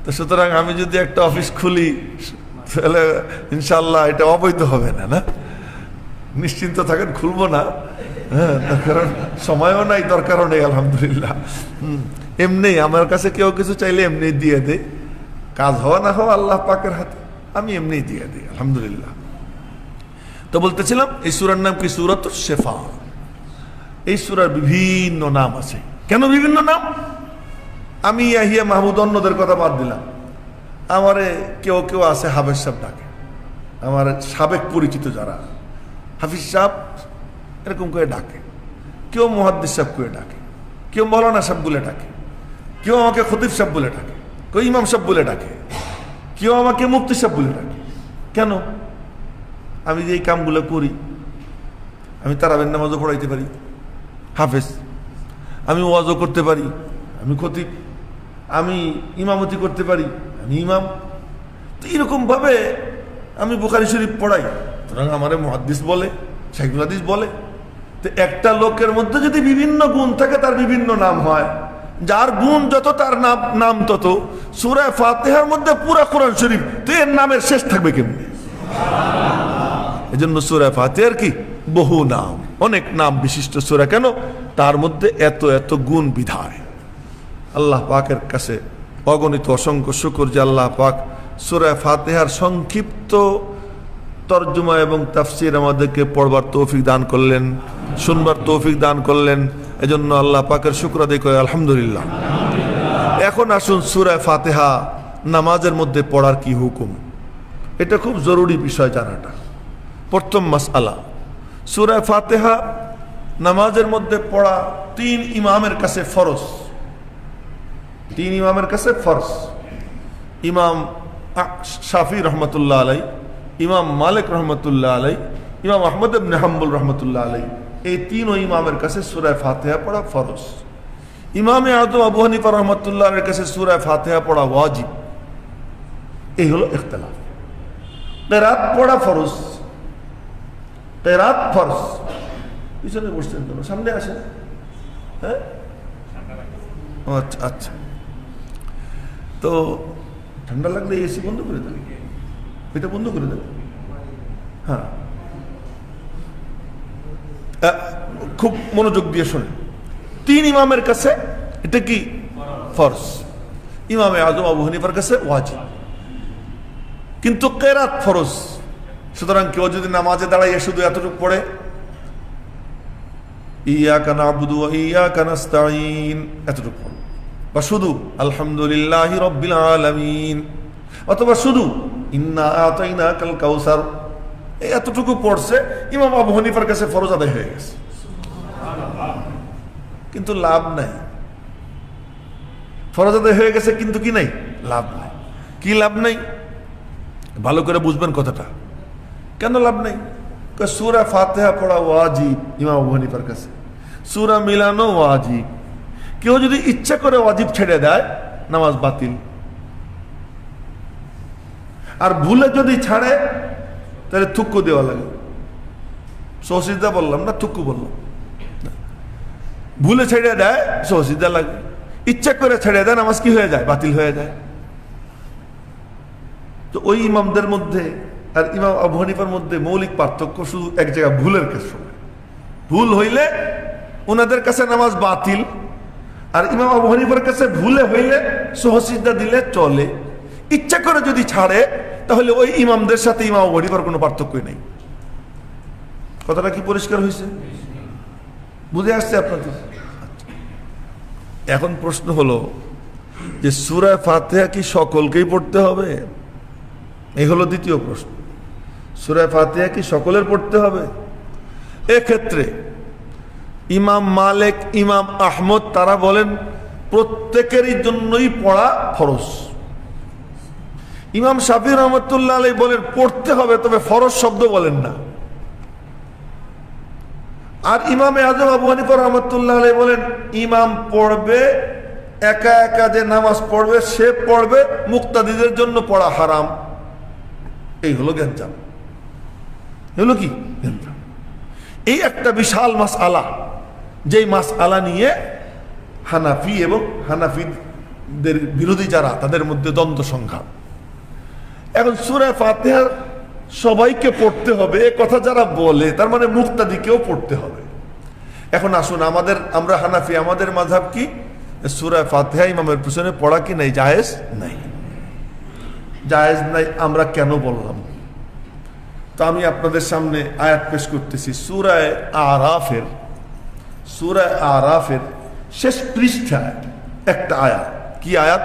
তো সুতরাং আমি যদি একটা অফিস খুলি তাহলে ইনশাল্লাহ এটা অবৈধ হবে না, না? নিশ্চিন্ত থাকেন, খুলবো না। হ্যাঁ, তার কারণ সময়ও নাই, দরকারও নেই, আলহামদুলিল্লাহ। এমনি আমার কাছে কেউ কিছু চাইলে এমনি দিয়ে দে, কাজ হওয়া না হওয়া আল্লাহ পাকের হাতে, আমি এমনি দিয়ে দিই, আলহামদুলিল্লাহ। তো বলতেছিলাম এই সূরার নাম কি? সূরাতুশ শিফা। এই সূরার বিভিন্ন নাম আছে। কেন বিভিন্ন নাম? আমি ইয়াহিয়া মাহমুদ অন্যদের কথা বাদ দিলাম, আমারে কেউ কেউ আছে হাফেজ সাহেব ডাকে, আমার সাবেক পরিচিত যারা হাফিজ সাহেব এরকম করে ডাকে, কেউ মুহাদ্দিস সাহেব করে ডাকে, কেউ মৌলানা সাহেব বলে ডাকে, কেউ আমাকে খতিব সাহেব বলে ডাকে, কেউ ইমাম সাহেব বলে ডাকে, কেউ আমাকে মুফতি সাহেব বলে ডাকে। কেন? আমি যে এই কামগুলো করি, আমি তারাবির নামাজও পড়াইতে পারি, হাফেজ, আমি ওয়াজও করতে পারি, আমি খতিব, আমি ইমামতি করতে পারি, আমি ইমাম। তো এরকমভাবে আমি বুখারী শরীফ পড়াই, সুতরাং আমারে মুহাদ্দিস বলে, শাইখুল হাদিস বলে। তো একটা লোকের মধ্যে যদি বিভিন্ন গুণ থাকে, তার বিভিন্ন নাম হয়। যার গুণ যত তার নাম তত। সূরা ফাতিহার মধ্যে পুরা কোরআন শরীফ, তো এর নামের শেষ থাকবে কেমনে? এজন্য সূরা ফাতিহার কি বহু নাম, অনেক নাম বিশিষ্ট সূরা। কেন? তার মধ্যে এত এত গুণ বিধায়। আল্লাহ পাকের কাছে অগণিত অসংখ্য শুকর যে আল্লাহ পাক সূরা ফাতিহার সংক্ষিপ্ত তরজমা এবং তাফসীর আমাদেরকে পড়বার তৌফিক দান করলেন, শুনবার তৌফিক দান করলেন। এজন্য আল্লাহ পাকের শুকর আদায় করে আলহামদুলিল্লাহ। এখন আসুন সূরা ফাতিহা নামাজের মধ্যে পড়ার কি হুকুম, এটা খুব জরুরি বিষয় জানাটা। প্রথম মাসআলা, সূরা ফাতিহা নামাজের মধ্যে পড়া 3 ইমামের কাছে ফরজ। 3 ইমামের কাছে ফরজ। ইমাম শাফি রহমতুল্লাহ আলাই, ইমাম মালিক রহমতুল্লাহ আলাই, ইমাম আহমদ ইবনে হাম্বল রহমতুল্লাহ আলাই, এই 3 ইমামের কাছে সূরা ফাতিহা পড়া ফরজ। ইমামে আযম আবু হানিফা রহমতুল্লাহ আলাইহির কাছে সূরা ফাতিহা পড়া ওয়াজিব। এই হলো ইখতিলাফ। কিরাত পড়া ফরজ, কিরাত ফরজ। পিছনে বসছেন তো, সামনে আসেন। হ্যাঁ, আচ্ছা আচ্ছা। তো ঠান্ডা লাগলে এসি বন্ধ করে দেন, এটা বন্ধ করে দেন। হ্যাঁ, খুব মনোযোগ দিয়ে শোনেন। 3 ইমামের কাছে এটা কি ফরজ, ইমামে আযম আবু হানিফার কাছে ওয়াজিব, কিন্তু কিরাত ফরজ। সুতরাং কেউ যদি নামাজে দাঁড়াইয়ে শুধু এতটুকু পড়ে, ইয়াকা না'বুদু ওয়া ইয়াকা নাস্তাঈন, এতটুকু পড়ে, বা শুধু আলহামদুলিল্লাহি রাব্বিল আলামিন, অথবা শুধু ইন্না আতাইনাকাল কাউসার, এতটুকু পড়ছে, ইমাম আবু হানিফার কাছে ফরজ আদায় হয়ে গেছে। কিন্তু লাভ নাই। ফরজ আদায় হয়ে গেছে কিন্তু কি নাই? লাভ নাই। কি লাভ নাই? ভালো করে বুঝবেন কথাটা। কেন লাভ নাই? সূরা ফাতিহা পড়া ওয়াজিব ইমাম আবু হানিফার কাছে, সূরা মিলানো ওয়াজিব। কেউ যদি ইচ্ছা করে ওয়াজিব ছেড়ে দেয়, নামাজ বাতিল। আর ভুলে যদি ছাড়ে, তাহলে থুক্কু দেওয়া লাগে। সহসিদ্ধা বললাম না, থুক্কু বললাম। ভুলে ছেড়ে দেয়, সহসিদ্ধা লাগে। ইচ্ছা করে ছেড়ে দেয়, নামাজ কি হয়ে যায়? বাতিল হয়ে যায়। তো ওই ইমামদের মধ্যে আর ইমাম আবু হানিফার মধ্যে মৌলিক পার্থক্য শুধু এক জায়গায়, ভুলের ক্ষেত্রে। ভুল হইলে ওনাদের কাছে নামাজ বাতিল, আর ইমাম আবু হানিফার কাছে ভুলে হইলে সহসিদ্ধা দিলে চলে। ইচ্ছা করে যদি ছাড়ে, তাহলে ওই ইমামদের সাথে ইমাম আবু হানিফার কোনো পার্থক্যই নেই। কথাটা কি পরিষ্কার হয়েছে? বুঝে আসছে আপনাদের? এখন প্রশ্ন হলো যে সূরা ফাতিহা কি সকলকেই পড়তে হবে? এই হলো দ্বিতীয় প্রশ্ন। সূরা ফাতিহা কি সকলের পড়তে হবে? এক্ষেত্রে ইমাম মালিক, ইমাম আহমদ তারা বলেন প্রত্যেকেরই জন্যই পড়া ফরজ। ইমাম শাফি রহমতুল্লাহ আলাইহি বলেন পড়তে হবে, তবে ফরজ শব্দ বলেন না। আর ইমামে আযম আবু হানিফা রহমতুল্লাহ আলাইহি বলেন ইমাম পড়বে, একা একা যে নামাজ পড়বে সে পড়বে, মুক্তাদিদের জন্য পড়া হারাম। এই হলো গ্যাঞ্জাম। হলো কি কেন্দ্র। এই একটা বিশাল মাসআলা, যেই মাসআলা নিয়ে হানাফি এবং হানাফিদের বিরোধী যারা, তাদের মধ্যে দ্বন্দ্ব সংঘাত। এখন সূরা ফাতিহা সবাইকে পড়তে হবে এ কথা যারা বলে, তার মানে মুক্তাদিকেও পড়তে হবে। এখন আসুন, আমরা হানাফি, আমাদের মাযহাব কি সূরা ফাতিহা ইমামের পিছনে পড়া কি নাই? জায়েজ নাই। জায়েজ নাই আমরা কেন বললাম? তো আমি আপনাদের সামনে আয়াত পেশ করতেছি সূরা আরাফের শেষ পৃষ্ঠায় একটা আয়াত। কি আয়াত?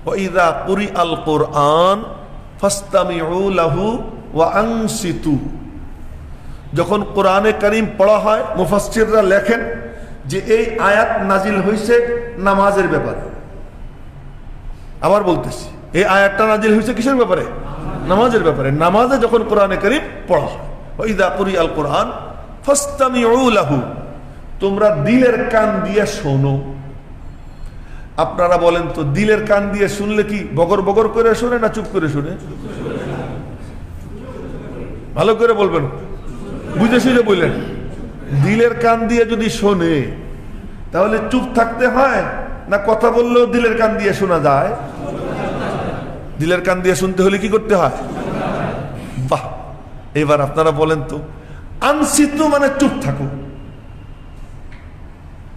ওয়াইযা কুরিআল কুরআন ফাসতামিউ লাহু ওয়া আনসিতু। যখন কোরআনে কারীম পড়া হয়, মুফাসসিররা লেখেন যে এই আয়াত নাজিল হয়েছে নামাজের ব্যাপারে। আবার বলতেছি, এই আয়াতটা নাজিল হয়েছে কিসের ব্যাপারে? নামাজের ব্যাপারে। নামাজে যখন কোরআনে কারীম পড়া হয়, ওয়াইযা কুরিআল কুরআন ফাসতামিউ লাহু, তোমরা দিলের কান দিয়ে শোনো। আপনারা বলেন তো, দিলের কান দিয়ে শুনলে কি বগর বগর করে শুনে না চুপ করে শুনে? ভালো করে বলবেন, বুঝে শুনে বললেন। দিলের কান দিয়ে যদি শোনে তাহলে চুপ থাকতে হয় না কথা বললেও দিলের কান দিয়ে শোনা যায়? দিলের কান দিয়ে শুনতে হলে কি করতে হয়? বাহ, এবার আপনারা বলেন তো, আনসিতু মানে চুপ থাকো।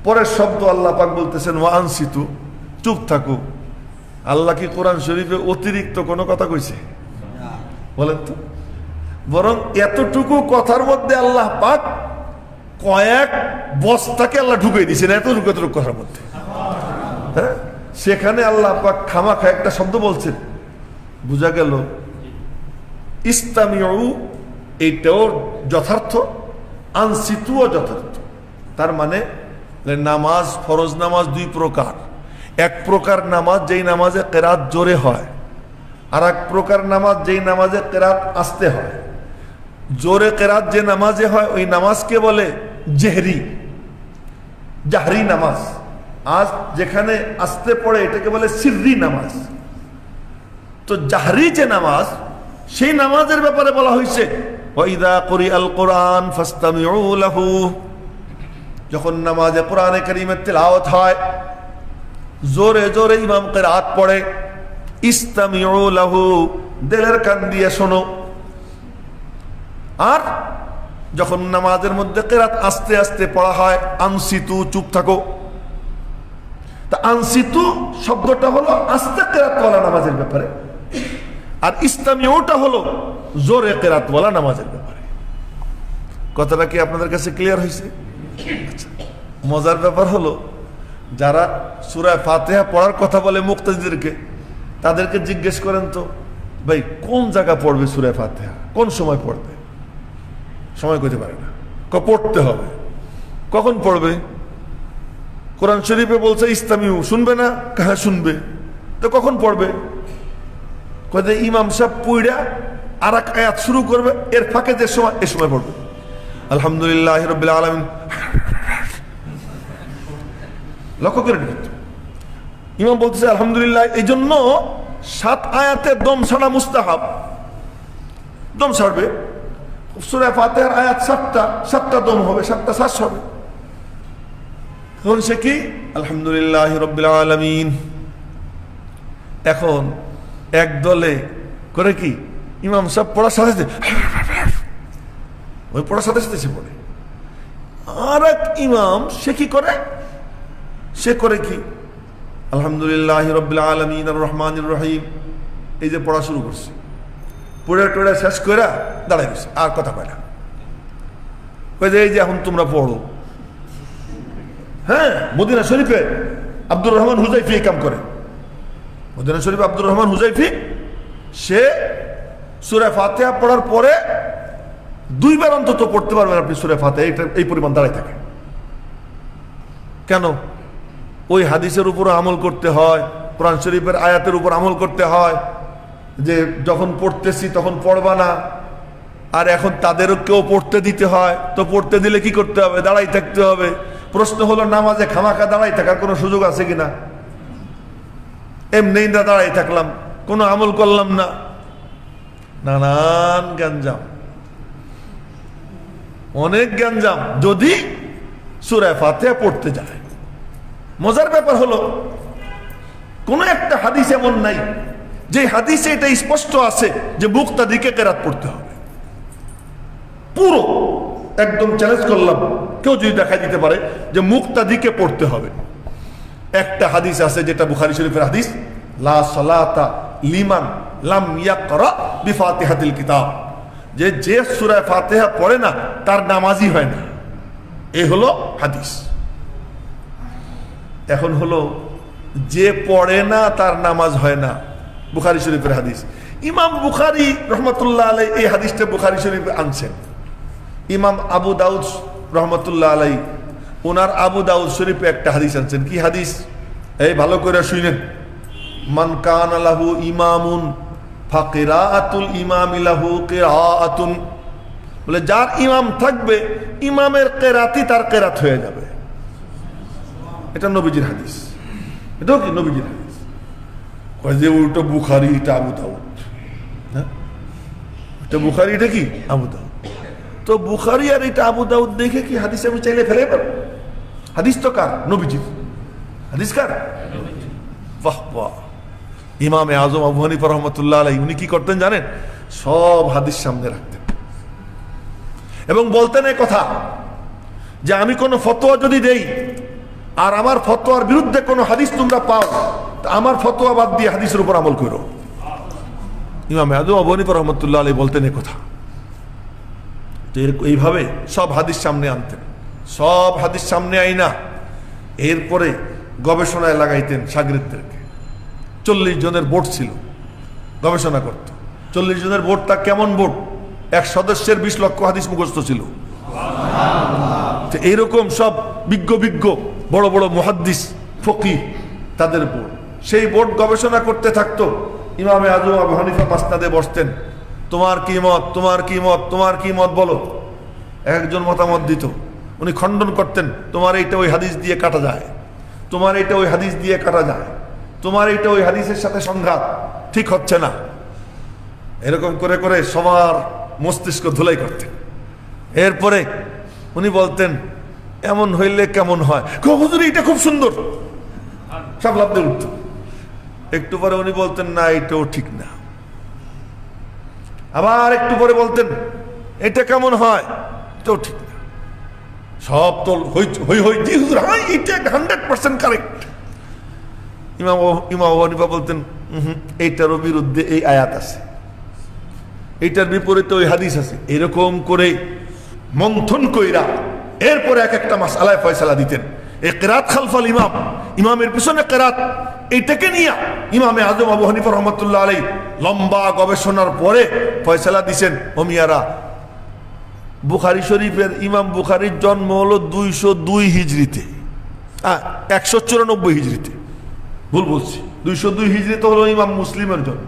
পরের শব্দ আল্লাহ পাক বলতেছেন ওয়া আনসিতু, চুপ থাকো। আল্লাহ কি কোরআন শরীফে অতিরিক্ত কোনো কথা কইছে? বলেন তো। বরং এতটুকু কথার মধ্যে আল্লাহ পাক কয়েক বস্তাকে আল্লাহ ঢুকিয়ে দিয়েছেন এতটুকু কথার মধ্যে। হ্যাঁ, সেখানে আল্লাহ পাক খামাখা একটা শব্দ বলছেন, বোঝা গেল ইস্তামিউ এইটাও যথার্থ, আনসিতুও যথার্থ। তার মানে নামাজ, ফরজ নামাজ দুই প্রকার। এক প্রকার নামাজ যেই নামাজে কেরাত জোরে হয়, আর এক প্রকার নামাজ যেই নামাজে কেরাত আস্তে হয়। জোরে কেরাত যে নামাজে হয় ওই নামাজকে বলে জাহরি নামাজ। আজ যেখানে আস্তে পড়ে এটাকে বলে সিররি নামাজ। তো জাহরি যে নামাজ, সেই নামাজের ব্যাপারে বলা হয়েছে ওয়াইদা কুরিআল কুরআন ফাসতামিউ লাহু। যখন নামাজে কোরআনে কারীমের তিলাওয়াত হয়, জোরে জোরে ইমাম কিরাত পড়ে, ইস্তামিউ লাহু, দিলের কান দিয়ে শোনো। আর যখন নামাজের মধ্যে কিরাত আস্তে আস্তে পড়া হয়, আনসিতু, চুপ থাকো। তা আনসিতু শব্দটা হলো আস্তে কিরাত ওয়ালা নামাজের ব্যাপারে, আর ইস্তামিউটা হলো জোরে কিরাত ওয়ালা নামাজের ব্যাপারে। কথাটা কি আপনাদের কাছে ক্লিয়ার হয়েছে? আচ্ছা, মজার ব্যাপার হলো, যারা সূরা ফাতিহা পড়ার কথা বলে মুক্তাদিদেরকে, তাদেরকে জিজ্ঞেস করেন তো, ভাই কোন জায়গা পড়বে সূরা ফাতিহা, কোন সময় পড়বে? সময় কইতে পারে না, পড়তে হবে। কখন পড়বে? কোরআন শরীফে বলছে ইস্তামিউ, শুনবে না? হ্যাঁ শুনবে। তো কখন পড়বে? কয়ে ইমাম সাহেব পড়া আর এক আয়াত শুরু করবে, এর ফাঁকে যে সময়, এ সময় পড়বে। আলহামদুলিল্লাহি রাব্বিল আলামিন, লক্ষ্য করে কিন্তু ইমাম বলতেছে আলহামদুলিল্লাহ। এই জন্য 7 আয়াতের দম ছাড়া মুস্তাহাব। দম ছাড়বে, সূরা ফাতিহার আয়াত 7টা দম হবে, 7টা শ্বাস হবে। তখন সে কি আলহামদুলিল্লাহি রাব্বিল আলামিন। এখন এক দলে করে কি, ইমাম সাহেব পড়ার সাথে ওই পড়ার সাথে সাথে সে পড়ে। আর এক ইমাম সে কি করে, সে করে কি আলহামদুলিল্লাহি রাব্বিল আলামিন আর রহমানির রহিম, এই যে পড়া শুরু করছে, পড়ে টড়ে শেষ করে দাঁড়াই গেছে, আর কথা কয় না। এই যে এখন তোমরা পড়ো। হ্যাঁ, মদিনা শরীফে আব্দুর রহমান হুজাইফি এই কাম করে। মদিনা শরীফে আব্দুর রহমান হুজাইফি, সে সূরা ফাতিহা পড়ার পরে 2 বার অন্তত পড়তে পারবেন আপনি সূরা ফাতিহা, এই পরিমাণ দাঁড়ায় থাকে। কেন? ওই হাদিসের উপর আমল করতে হয়, কোরআন শরীফের আয়াতের উপর আমল করতে হয়, যে যখন পড়তেছি তখন পড়বা না। আর এখন তাদেরও কেউ পড়তে দিতে হয়, তো পড়তে দিলে কি করতে হবে? দাঁড়াই থাকতে হবে। প্রশ্ন হলো, নামাজে খামাখা দাঁড়াই থাকার কোনো সুযোগ আছে কিনা? এমনি না দাঁড়াই থাকলাম, কোনো আমল করলাম না, নানান গ্যাঞ্জাম। অনেক গ্যাঞ্জাম যদি সূরা ফাতিহা পড়তে যায়। মজার ব্যাপার হলো কোন একটা হাদিস এমন নাই যে হাদিসে এটা স্পষ্ট আছে যে মুক্তাদিকে কেরাত পড়তে হবে। পুরো একদম চ্যালেঞ্জ করলাম, কেউ যদি দেখাই দিতে পারে যে মুক্তাদিকে পড়তে হবে। একটা হাদিস আছে যেটা বুখারী শরীফের হাদিস, লা সালাতা লিমান লাম ইয়াকরা বিফাতিহাতিল কিতাব, যে সূরা ফাতিহা পড়ে না তার নামাজই হয় না। এই হলো হাদিস। এখন হলো যে পড়ে না তার নামাজ হয় না, বুখারী শরীফের হাদিস। ইমাম বুখারী রহমতুল্লাহ আলাইহি এই হাদিসটা বুখারী শরীফে আনছেন। ইমাম আবু দাউদ রহমতুল্লাহ আলাইহি ওনার আবু দাউদ শরীফে একটা হাদিস আনছেন। কি হাদিস? এই ভালো করে শুনেন। মান কানা লাহু ইমামুন ফাকিরাআতুল ইমামি লাহু কিরাআতুন, বলে যার ইমাম থাকবে ইমামের কেরাতই তার কেরাত হয়ে যাবে। এটা নবীজির হাদিস। এটাও কি নবীজির হাদিস? কয় যে ওটা বুখারী, এটা আবু দাউদ। হ্যাঁ, এটা বুখারী, এটা কি আবু দাউদ। তো বুখারী আর এটা আবু দাউদ দেখে কি হাদিস আমি চাইলে ফেলে পারবো? হাদিস তো কার? নবীজির হাদিস। কার? বাহ বাহ। ইমামে আজম আবু হানিফা রহমতুল্লাহ আলাইহি উনি কি করতেন জানেন? সব হাদিস সামনে রাখতেন এবং বলতেন এই কথা যে আমি কোনো ফতোয়া যদি দেই আর আমার ফতোয়ার বিরুদ্ধে কোনো হাদিস তোমরা পাও, আমার ফতোয়া বাদ দিয়ে হাদিসের উপর আমল করো। ইমামে আজম আবু হানিফা রহমতুল্লাহ আলাইহি বলতেন এই কথা। এইভাবে সব হাদিস সামনে আনতেন, সব হাদিস সামনে আইনা এরপরে গবেষণায় লাগাইতেন শাগিরদেরকে। 40 জনের বোর্ড ছিল, গবেষণা করত। 40 জনের বোর্ডটা কেমন বোর্ড? এক সদস্যের 20 লক্ষ হাদিস মুখস্থ ছিল। তো এইরকম সব বিজ্ঞ বড় বড় মুহাদ্দিস ফকিহ তাদের বোর্ড। সেই বোর্ড গবেষণা করতে থাকতো। ইমামে আজম আবু হানিফা মাসনাদে বসতেন, তোমার কি মত, তোমার কি মত, তোমার কি মত বলো। একজন মতামত দিত, উনি খণ্ডন করতেন, তোমার এইটা ওই হাদিস দিয়ে কাটা যায়, তোমার এইটা ওই হাদিস দিয়ে কাটা যায়, তোমার এইটা ওই হাদিসের সাথে সংঘাত, ঠিক হচ্ছে না। এরকম করে করে সবার মস্তিষ্ক ধুলাই করতেন। এরপরে উনি বলতেন এমন হইলে কেমন হয়, হুজুর এটা খুব সুন্দর, সব লাভ দিয়ে উঠত। একটু পরে উনি বলতেন না এটাও ঠিক না। আবার একটু পরে বলতেন এটা কেমন হয়, এটাও ঠিক না। সব তো হই হই জি হুজুর, হ্যাঁ এটা 100% কারেক্ট। ইমাম আবু হানিফা বলতেন এইটারও বিরুদ্ধে এই আয়াত আছে, এইটার বিপরীতে ওই হাদিস আছে। এরকম করে মন্থন কইরা এরপরে এক একটা মাসআলায় ফয়সালা দিতেন। এই কিরাত খালফাল ইমাম, ইমামের পিছনে কিরাত, এইটাকে নিয়ে ইমামে আজম আবু হানিফা রহমতুল্লাহ আলাইহি লম্বা গবেষণার পরে ফয়সালা দিছেন। ওমিয়ারা, বুখারী শরীফের ইমাম বুখারীর জন্ম হলো 202 হিজরিতে, 194 হিজরিতে, ভুল বলছি, 202 হিজরিতে হলো ইমাম মুসলিমের জন্ম।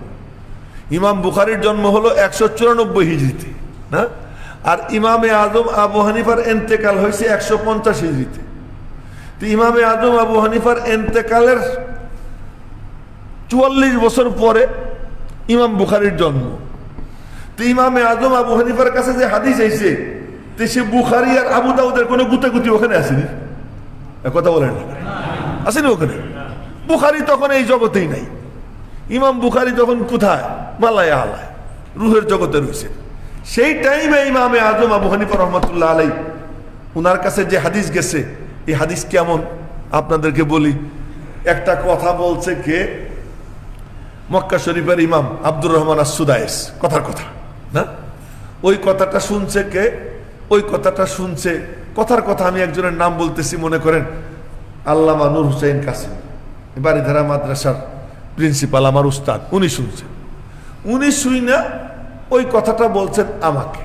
ইমাম বুখারীর জন্ম হলো 194 হিজরিতে না, আর ইমামে আজম আবু হানিফার ইন্তেকাল হয়েছে 150 হিজরিতে। তো ইমামে আজম আবু হানিফার ইন্তেকালের 44 বছর পরে ইমাম বুখারীর জন্ম। তো ইমামে আজম আবু হানিফার কাছে যে হাদিস আইছে, তো সে বুখারী আর আবু দাউদের কোনো গুতাগুতি ওখানে আসেনি, কথা বলেন না, আসেনি ওখানে। বুখারী তখন এই জগতেই নাই। ইমাম বুখারী তখন কোথায়? মালায় আলায় রুহের জগতে রয়েছে। সেই টাইমে ইমামে আজম আবু হানিফা রহমতুল্লাহ আলাইহি উনার কাছে যে হাদিস গেছে, এই হাদিস কেমন আপনাদেরকে বলি। একটা কথা বলছে কে? মক্কা শরীফের ইমাম আব্দুর রহমান আস-সুদাইস, কথার কথা না, ওই কথাটা শুনছে কে? ওই কথাটা শুনছে, কথার কথা আমি একজনের নাম বলতেছি, মনে করেন আল্লামা নূর হুসাইন কাসিম, বাড়িধারা মাদ্রাসার প্রিন্সিপাল, আমার উস্তাদ। উনি শুনছেন, উনি শুই না ওই কথাটা বলছেন আমাকে।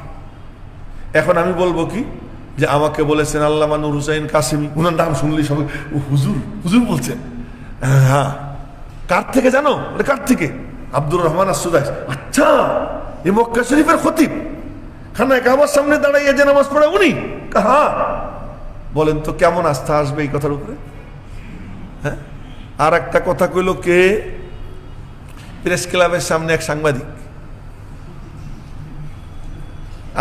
এখন আমি বলবো কি যে আমাকে বলেছেন আল্লামা নূর হুসাইন কাসিম, উনার নাম শুনলি সবাই হুজুর হুজুর বলছেন। হ্যাঁ, কার থেকে জানো? কার থেকে? আব্দুর রহমান আস-সুদাইস। আচ্ছা, এই মক্কা শরীফের খতিব, খানায় কাবার সামনে দাঁড়াইয়া যে নামাজ পড়ে উনি? হ্যাঁ। বলেন তো কেমন আস্থা আসবে এই কথার উপরে? হ্যাঁ। আর একটা কথা কইল কে? প্রেস ক্লাবের সামনে এক সাংবাদিক,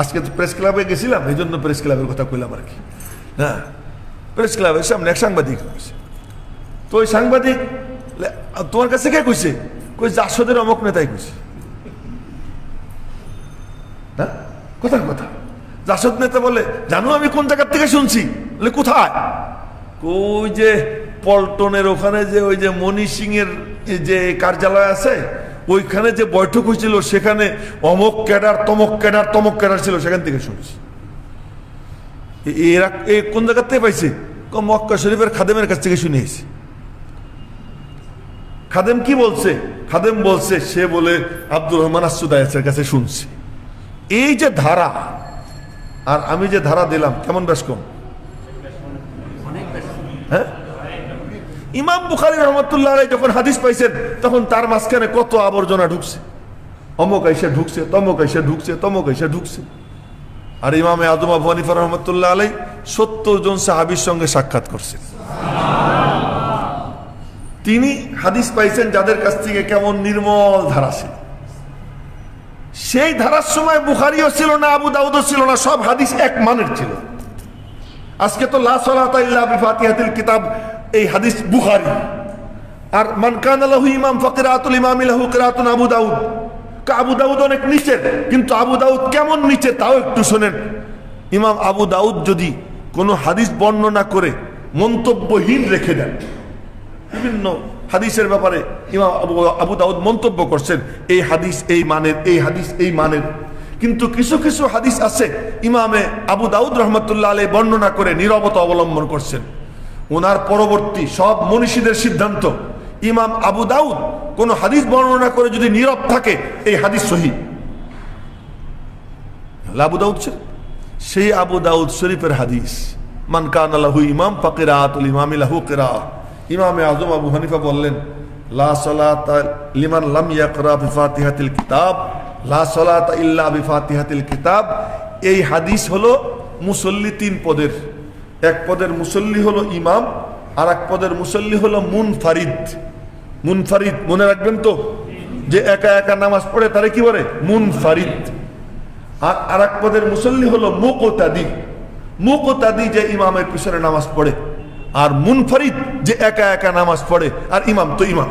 আজকে তো প্রেস ক্লাবে গেছিলাম, এই জন্য প্রেস ক্লাবের কথা কইলাম আর কি। হ্যাঁ, প্রেস ক্লাবের সামনে এক সাংবাদিক হয়েছে, তো ওই সাংবাদিক তোমার কাছে কে কইছে? কই জাসদের অমুক নেতাই কইছে। হ্যাঁ, কোথায় কথা? জাসদ নেতা বলে জানো আমি কোন জায়গার থেকে শুনছি? বলে কোথায়? ওই যে পল্টনের ওখানে যে ওই যে মনি সিং এর যে কার্যালয় আছে, ওইখানে যে বৈঠক হয়েছিল সেখানে অমক ক্যাডার তমক ক্যাডার তমক ক্যাডার ছিল, সেখান থেকে শুনছি। এরা কোন জায়গার থেকে পাইছে? মক্কা শরীফের খাদেমের কাছ থেকে শুনে এসেছে। খাদেম কি বলছে? খাদেম বলছে সে বলে আব্দুর রহমান আসুদায়ের কাছে শুনছি। এই যে ধারা আর আমি যে ধারা দিলাম, কেমন বেশ কম? হ্যাঁ, ইমাম বুখারী রহমাতুল্লাহ আলাইহি যখন হাদিস পাইছেন তখন তার মাঝখানে কত আবর্জনা ঢুকছে, অমুক এসে ঢুকছে, তমুক এসে ঢুকছে, তমুক এসে ঢুকছে। আর ইমামে আযম আবু হানিফা রহমাতুল্লাহ আলাইহি 70 জন সাহাবীর সঙ্গে সাক্ষাৎ করছেন। তিনি হাদিস পাইছেন যাদের কাছ থেকে কেমন নির্মল ধারা ছিল। সেই ধারার সময় বুখারীও ছিল না, আবু দাউদও ছিল না, সব হাদিস এক মানের ছিল। আজকে তো লা সালাতা ইল্লা বিফাতিহাতিল কিতাব, এই হাদিস বুখারী। আর মান কানা লাহু ইমাম ফাকিরাতুল ইমামি লাহু কিরাতুন আবু দাউদ। আবু দাউদ অনেক নিচে, কিন্তু আবু দাউদ কেমন নিচে তাও একটু শোনেন। ইমাম আবু দাউদ যদি কোনো হাদিস বর্ণনা করে মন্তব্যহীন রেখে দেন, বিভিন্ন হাদিসের ব্যাপারে ইমাম আবু দাউদ মন্তব্য করছেন এই হাদিস এই মানের, এই হাদিস এই মানের, কিন্তু কিছু কিছু হাদিস আছে ইমামে আবু দাউদ রহমতুল্লাহ আলাইহি বর্ণনা করে নীরবতা অবলম্বন করছেন। ওনার পরবর্তী সব মনীষীদের সিদ্ধান্ত, ইমাম আবু দাউদ কোন হাদিস বর্ণনা করে যদি নীরব থাকে এই হাদিস সহিহ। আবু দাউদ সেই আবু দাউদ শরীফের হাদিস, মান কানা লাহু ইমাম ফাকিরাতুল ইমামি লাহু কিরাআহ। ইমামে আযম আবু হানিফা বললেন লা সালাতা লিমান লাম ইয়াকরা বিফাতিহাতিল কিতাব, লা সালাতা ইল্লা বিফাতিহাতিল কিতাব। এই হাদিস হলো মুসল্লি তিন পদের। এক পদের মুসল্লি হলো ইমাম, আর এক পদের মুসল্লি হলো মুনফারিদ। মুনফারিদ মনে রাখবেন তো, যে একা একা নামাজ পড়ে তারে কি বলে? মুনফারিদ। আর এক পদের মুসল্লি হলো মুকতাদি। মুকতাদি যে ইমামের পিছনে নামাজ পড়ে, আর মুনফারিদ যে একা একা নামাজ পড়ে, আর ইমাম তো ইমাম।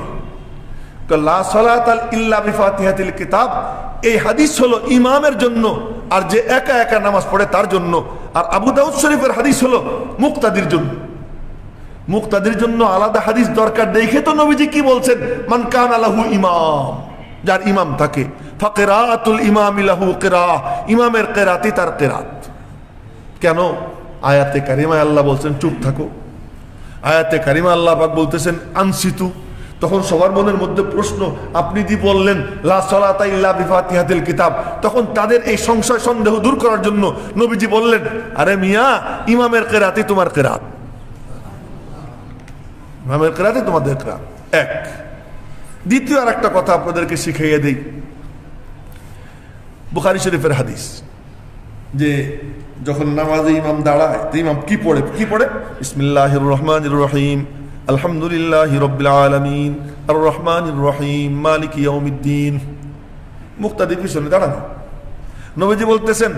লা সালাতা ইল্লা বিফাতিহাতিল কিতাব, এই হাদিস হলো ইমামের জন্য, আর যে একা একা নামাজ পড়ে তার জন্য। আর আবু দাউদ শরীফের হাদিস হলো মুক্তাদির জন্য। মুক্তাদির জন্য আলাদা হাদিস দরকার। দেখে তো নবীজি কি বলছেন, মান কানা লাহু ইমাম, যার ইমাম থাকে, ফাকিরাতুল ইমামি লাহু কিরাআহ, ইমামের কিরাতি তার কিরাত। কেন? আয়াতে কারিমায় আল্লাহ বলছেন চুপ থাকো। আয়াতে কারিমা আল্লাহ পাক বলতেছেন আনসিতু। তখন সবার মনের মধ্যে প্রশ্ন, আপনি দি বললেন লা সালাতা ইল্লা বিফাতিহাতিল কিতাব, তখন তাদের এই সংশয় সন্দেহ দূর করার জন্য নবীজি বললেন, আরে মিয়া, ইমামের কিরাতি তোমার কিরাত, ইমামের কিরাতি তোমাদের কিরাত এক। দ্বিতীয় আর একটা কথা আপনাদেরকে শিখিয়ে দেই, বুখারী শরীফের হাদিস, যে যখন নামাজে ইমাম দাঁড়ায় তো ইমাম কি পড়ে? কি পড়ে? বিসমিল্লাহির রহমানির রহিম, আলহামদুলিল্লাহি রাব্বিল আলামিন, আর রহমানির রহিম, মালিকি ইয়াউমিদ্দিন। মুক্তাদি পিছনে দাঁড়ানো। নবীজি বলতেছেন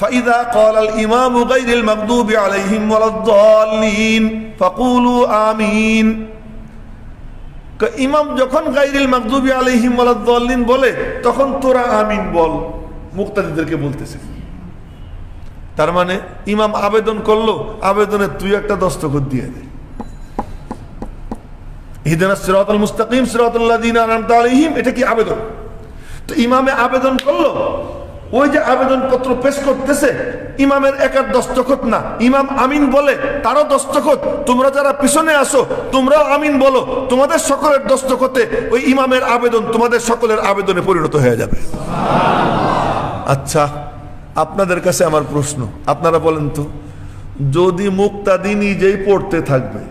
ফাইদা ক্বালাল ইমামু গায়রিল মাগদুবি আলাইহিম ওয়ালাদ-দাল্লিন ফাকুলু আমিন। ইমাম যখন গায়রিল মাগদুবি আলাইহিম ওয়ালাদ-দাল্লিন বলে তখন তোরা আমিন বল। মুক্তাদিদেরকে বলতেছে। তার মানে ইমাম আবেদন করলো, আবেদনে তুই একটা দস্তখত দিয়ে দে, ইহদিনাস সিরাতাল মুস্তাকিম সিরাতাল লাযিনা আনআমতা আলাইহিম। এটা কি আবেদন? তো ইমামে আবেদন করলো, ওই যে আবেদন পত্র পেশ করতেছে ইমামের একার দস্তখত না, ইমাম আমিন বলে তারও দস্তখত। তোমরা যারা পিছনে আসো তোমরাও আমিন বলো, তোমাদের সকলের দস্তখতে ওই ইমামের আবেদন তোমাদের সকলের আবেদনে পরিণত হয়ে যাবে। আচ্ছা, আপনাদের কাছে আমার প্রশ্ন, আপনারা বলেন তো, যদি মুক্তাদি নিজেই পড়তে থাকবে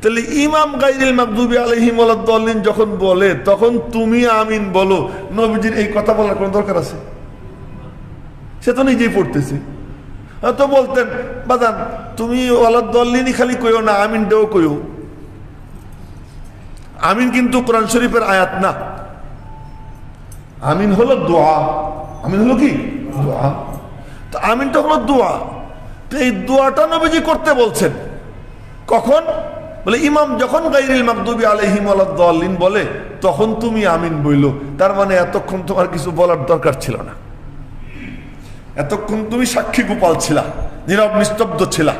তাহলে ইমাম গায়রিল মাগদুবি আলাইহিম ওয়ালাদ-দাল্লিন যখন বলে তখন তুমি আমিন বলো, নবীজির এই কথা বলার কোনো দরকার আছে? সে তো নিজেই পড়তেছে। তো বলতেন বাজান তুমি ওয়ালাদ-দাল্লিনই খালি কইও না, আমিনটাও কইও। আমিন কিন্তু কোরআন শরীফের আয়াত না, আমিন হলো দোয়া। আমিন হলো কি? দোয়া। তো তো আমিনটা হলো দোয়া। তো এই দোয়াটা নবীজি করতে বলছেন কখন? বলে ইমাম যখন গায়রিল মাগদুবি আলাইহিম ওয়ালাদ-দাল্লিন বলে তখন তুমি আমিন বইলো। তার মানে এতক্ষণ তোমার কিছু বলার দরকার ছিল না, এতক্ষণ তুমি সাক্ষী গোপাল ছিলা, নীরব নিস্তব্ধ ছিলা।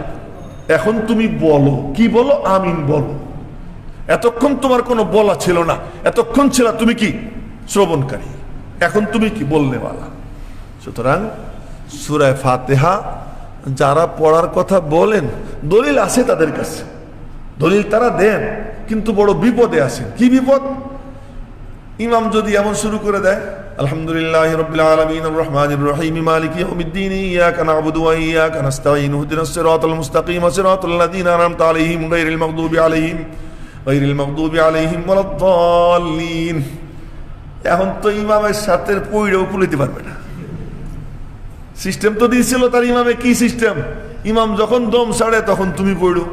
এখন তুমি বলো, কি বলো? আমিন বলো। এতক্ষণ তোমার কোনো বলা ছিল না, এতক্ষণ ছিল তুমি কি শ্রবণকারী, এখন তুমি কি বললেওয়ালা। সুতরাং সূরা ফাতিহা যারা পড়ার কথা বলেন, দলিল আছে তাদের কাছে, দলিল তারা দেন, কিন্তু বড় বিপদে আছেন। কি বিপদ? ইমাম যদি এমন শুরু করে দেয়, আলহামদুলিল্লাহি রাব্বিল আলামিন আর রহমানির রহিম মালিকি ইয়াউমিদ্দিন ইয়াকা না'বুদু ওয়া ইয়াকা নাস্তাঈন ইহদিনাস সিরাতাল মুস্তাকিম সিরাতাল লাযীনা আন'আমতা আলাইহিম গায়রিল মাগদুবি আলাইহিম ওয়ালাদ-দাল্লিন। এখন তো ইমামের সাথে পড়েও কুলাইতে পারবে না। সিস্টেম তো দিয়েছিল তার ইমামে। কি সিস্টেম? ইমাম যখন দম ছাড়ে তখন তুমি পড়ো।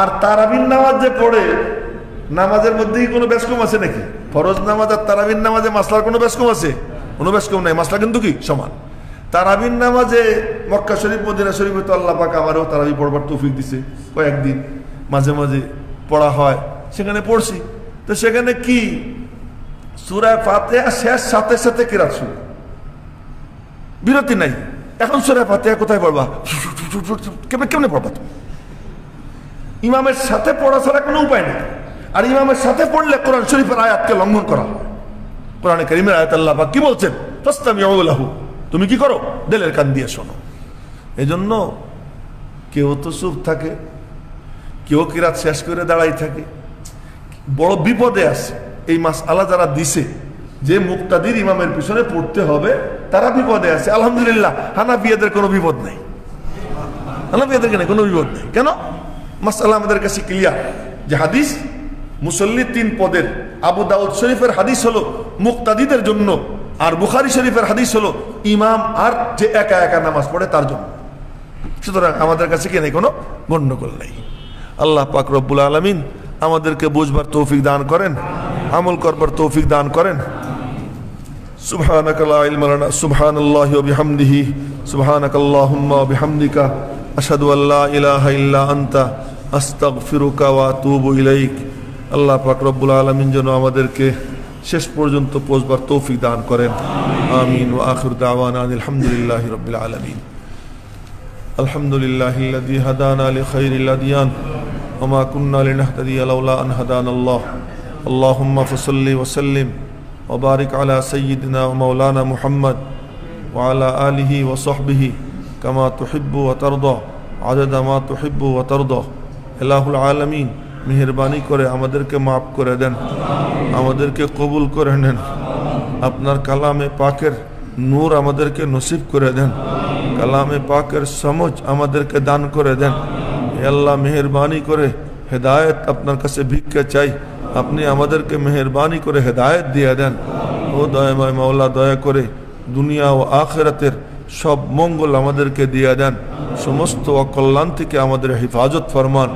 আর তারাবির নামাজ যে পড়ে, নামাজের মধ্যে কি কোনো বেশকম আছে নাকি? ফরজ নামাজ আর তারাবির নামাজে মাসলার কোনো বেশকম আছে? কোনো বেশকম নাই, মাসলা কিন্তু কি সমান। তারাবির নামাজে মক্কা শরীফ মদিনা শরীফে তো আল্লাহ পাক আমারও তারাবি পড়বার তৌফিক দিছে, কয়েকদিন মাঝে মাঝে পড়া হয়, সেখানে পড়ছি। তো সেখানে কি সূরা ফাতিহা শেষ সাথে সাথে কিরাত শুরু, বিরতি নাই। এখন সূরা ফাতিহা কোথায় পড়বা? কেমনে পড়বা তুমি? ইমামের সাথে পড়া ছাড়া কোনো উপায় নেই। আর ইমামের সাথে পড়লে কোরআন শরীফের আয়াতকে লঙ্ঘন করা হয়। কোরআনে কারীমের আয়াত আল্লাহ পাক কি বলছেন? ফাসতামিউ লাহু, তুমি কি করো? দিলের কান দিয়ে শোনো। এজন্য কেউ তো চুপ থাকে, কেউ কিরাত শেষ করে দাঁড়াই থাকে। বড় বিপদে আছে। এই মাসআলা যারা দিছে যে মুক্তাদির ইমামের পিছনে পড়তে হবে, তারা বিপদে আছে। আলহামদুলিল্লাহ হানাফিয়াদের কোনো বিপদ নাই, হানাফিয়াদের কোনো বিপদ নেই। কেন? মাসআলা আমাদের কাছে ক্লিয়ার যে হাদিস মুসল্লি 3 পদের। আবু দাউদ শরীফের হাদিস হলো মুক্তাদিদের জন্য, আর বুখারী শরীফের হাদিস হলো ইমাম আর যে একা একা নামাজ পড়ে তার জন্য। সুতরাং আমাদের কাছে কি নেই, কোনো গন্ডগোল নেই। আল্লাহ পাক রব্বুল আলামিন আমাদেরকে বুঝবার তৌফিক দান করেন, আমল করবার তৌফিক দান করেন। সুবহানাকা লা ইলমা লানা সুবহানাল্লাহি ওয়া বিহামদিহি সুবহানাকাল্লাহুম্মা ওয়া বিহামদিকা আশহাদু আল্লা ইলাহা ইল্লা আনতা আস্তাগফিরুকা ওয়া আতুবু ইলাইক। আল্লাহ পাক রব্বুল আলামিন যেন আমাদেরকে শেষ পর্যন্ত পৌঁছবার তৌফিক দান করেন। আমিন। ওয়া আখিরু দাওয়ানা আলহামদুলিল্লাহি রাব্বিল আলামিন। আলহামদুলিল্লাহিল্লাযী হাদানা লিখাইরিল আদিয়ান ওয়া মা কুন্না লিনাহতাদিয়া লাউলা আন হাদানাল্লাহ। আল্লাহুম্মা ফাসাল্লি ওয়া সাল্লিম ওয়া বারিক আলা সাইয়্যিদিনা ওয়া মাওলানা মুহাম্মদ ওয়া আলা আলিহি ওয়া সাহবিহি কামা তুহিব্বু ওয়া তারদা আদাদা মা তুহিব্বু ওয়া তারদা। ইলাহুল আলামিন মেহেরবানি করে আমাদেরকে মাফ করে দেন, আমাদেরকে কবুল করে নেন। আপনার কালামে পাকের নূর আমাদেরকে নসিব করে দেন, কালামে পাকের সমঝ আমাদেরকে দান করে দেন। হে আল্লাহ মেহেরবানি করে হেদায়েত আপনার কাছে ভিক্ষা চাই, আপনি আমাদেরকে মেহেরবানি করে হেদায়েত দিয়ে দেন। ও দয়াময় মাওলা, দয়া করে দুনিয়া ও আখিরাতের সব মঙ্গল আমাদেরকে দিয়ে দেন, সমস্ত অকল্যাণ থেকে আমাদের হেফাজত ফরমান।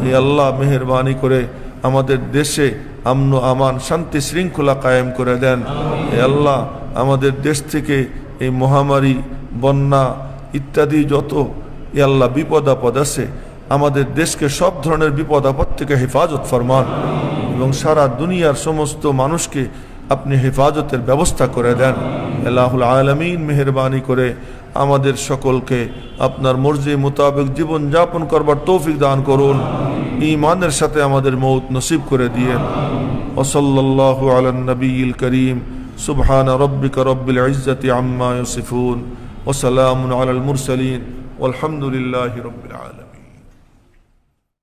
হে আল্লাহ মেহেরবানি করে আমাদের দেশে আমন আমান শান্তি শৃঙ্খলা কায়েম করে দেন। হে আল্লাহ আমাদের দেশ থেকে এই মহামারী বন্যা ইত্যাদি যত এ আল্লাহ বিপদ আপদ আছে, আমাদের দেশকে সব ধরনের বিপদ আপদ থেকে হেফাজত ফরমান এবং সারা দুনিয়ার সমস্ত মানুষকে আপনি হেফাজতের ব্যবস্থা করে দেন। আল্লাহুল আলামিন মেহেরবানি করে আমাদের সকলকে আপনার মর্জি মোতাবেক জীবন যাপন করবার তৌফিক দান করুন, ঈমানের সাথে আমাদের মৌত নসিব করে দিয়েন। ওয়া সাল্লাল্লাহু আলান নবিয়িল করিম। সুবহান রাব্বিকা রব্বিল ইজ্জাতি আম্মা ইয়াসিফুন ওয়া সালামুন আলাল মুরসালিন ওয়ালহামদুলিল্লাহি রাব্বিল আলামিন।